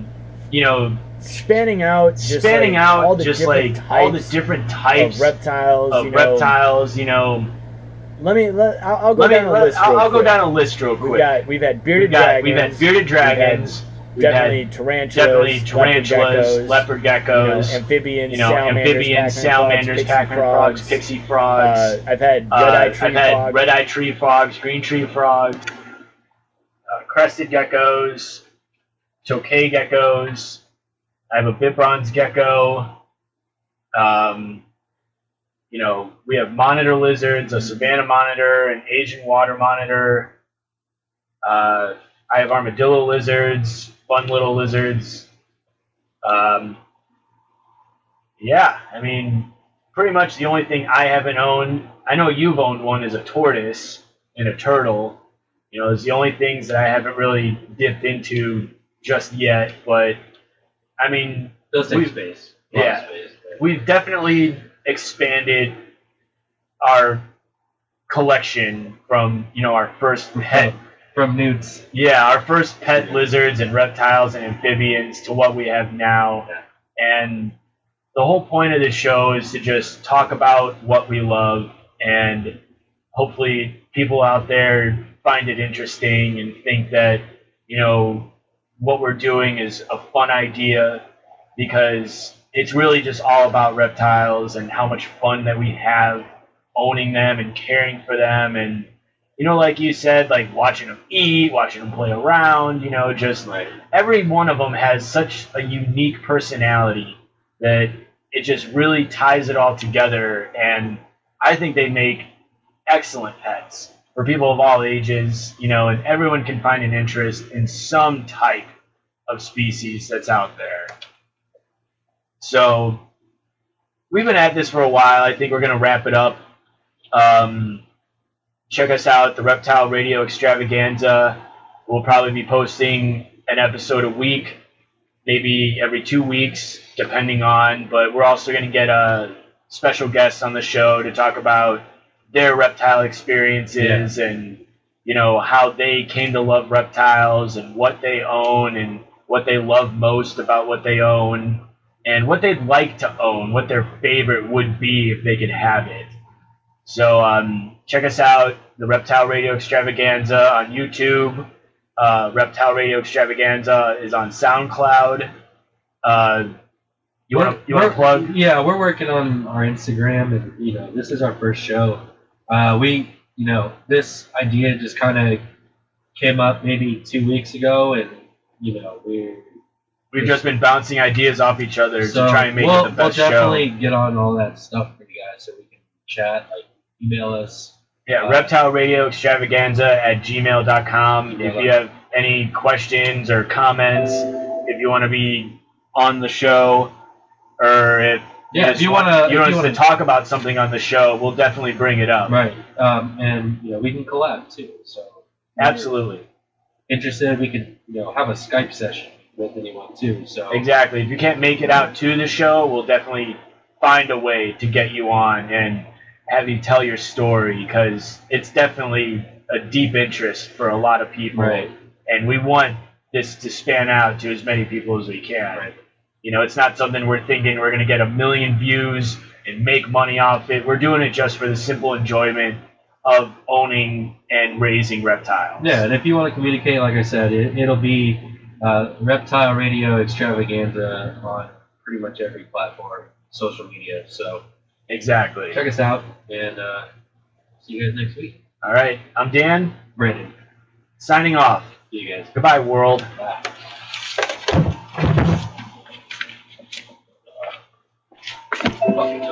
Speaker 3: spanning out all the different types of reptiles. I'll go down a list real quick. We've had bearded dragons. Definitely tarantulas, leopard geckos, amphibians, salamanders, pachyderm frogs, pixie frogs. I've had red-eye tree frogs, green tree frogs, crested geckos, tokay geckos. I have a bit-bronze gecko. We have monitor lizards, a savanna monitor, an Asian water monitor. I have armadillo lizards, fun little lizards. Pretty much the only thing I haven't owned, I know you've owned one, is a tortoise and a turtle. It's the only things that I haven't really dipped into just yet, but those take space. We've definitely
Speaker 1: expanded our collection from, our first pet.
Speaker 2: From newts.
Speaker 1: Yeah, our first pet lizards and reptiles and amphibians to what we have now. And the whole point of this show is to just talk about what we love, and hopefully people out there find it interesting and think that, what we're doing is a fun idea, because it's really just all about reptiles and how much fun that we have owning them and caring for them, and like you said, like watching them eat, watching them play around, just every one of them has such a unique personality that it just really ties it all together. And I think they make excellent pets for people of all ages, and everyone can find an interest in some type of species that's out there. So we've been at this for a while. I think we're going to wrap it up. Check us out, the Reptile Radio Extravaganza. We'll probably be posting an episode a week, maybe every 2 weeks, depending on. But we're also going to get special guests on the show to talk about their reptile experiences and, how they came to love reptiles and what they own and what they love most about what they own and what they'd like to own, what their favorite would be if they could have it. So check us out, the Reptile Radio Extravaganza on YouTube. Reptile Radio Extravaganza is on Soundcloud. You want to plug?
Speaker 2: Yeah, we're working on our Instagram, and this is our first show. This idea just kind of came up maybe 2 weeks ago, and
Speaker 1: we've just been bouncing ideas off each other to try and make it the best show.
Speaker 2: We'll definitely get on all that stuff for you guys so we can chat, email us.
Speaker 1: Yeah, Reptile Radio Extravaganza at gmail.com. If you have any questions or comments, if you want to be on the show, or if you want us to talk about something on the show, we'll definitely bring it up.
Speaker 2: Right. And we can collab too. So
Speaker 1: absolutely.
Speaker 2: Interested, we could have a Skype session with anyone too. So
Speaker 1: exactly. If you can't make it out to the show, we'll definitely find a way to get you on and have you tell your story, because it's definitely a deep interest for a lot of people.
Speaker 2: Right.
Speaker 1: And we want this to span out to as many people as we can.
Speaker 2: Right.
Speaker 1: It's not something we're thinking we're going to get 1 million views and make money off it. We're doing it just for the simple enjoyment of owning and raising reptiles.
Speaker 2: Yeah, and if you want to communicate, like I said, it'll be Reptile Radio Extravaganza on pretty much every platform, social media. So
Speaker 1: exactly.
Speaker 2: Check us out, and see you guys next week.
Speaker 1: All right. I'm Dan.
Speaker 2: Brandon.
Speaker 1: Signing off.
Speaker 2: See you guys.
Speaker 1: Goodbye, world.
Speaker 2: Bye. Fucking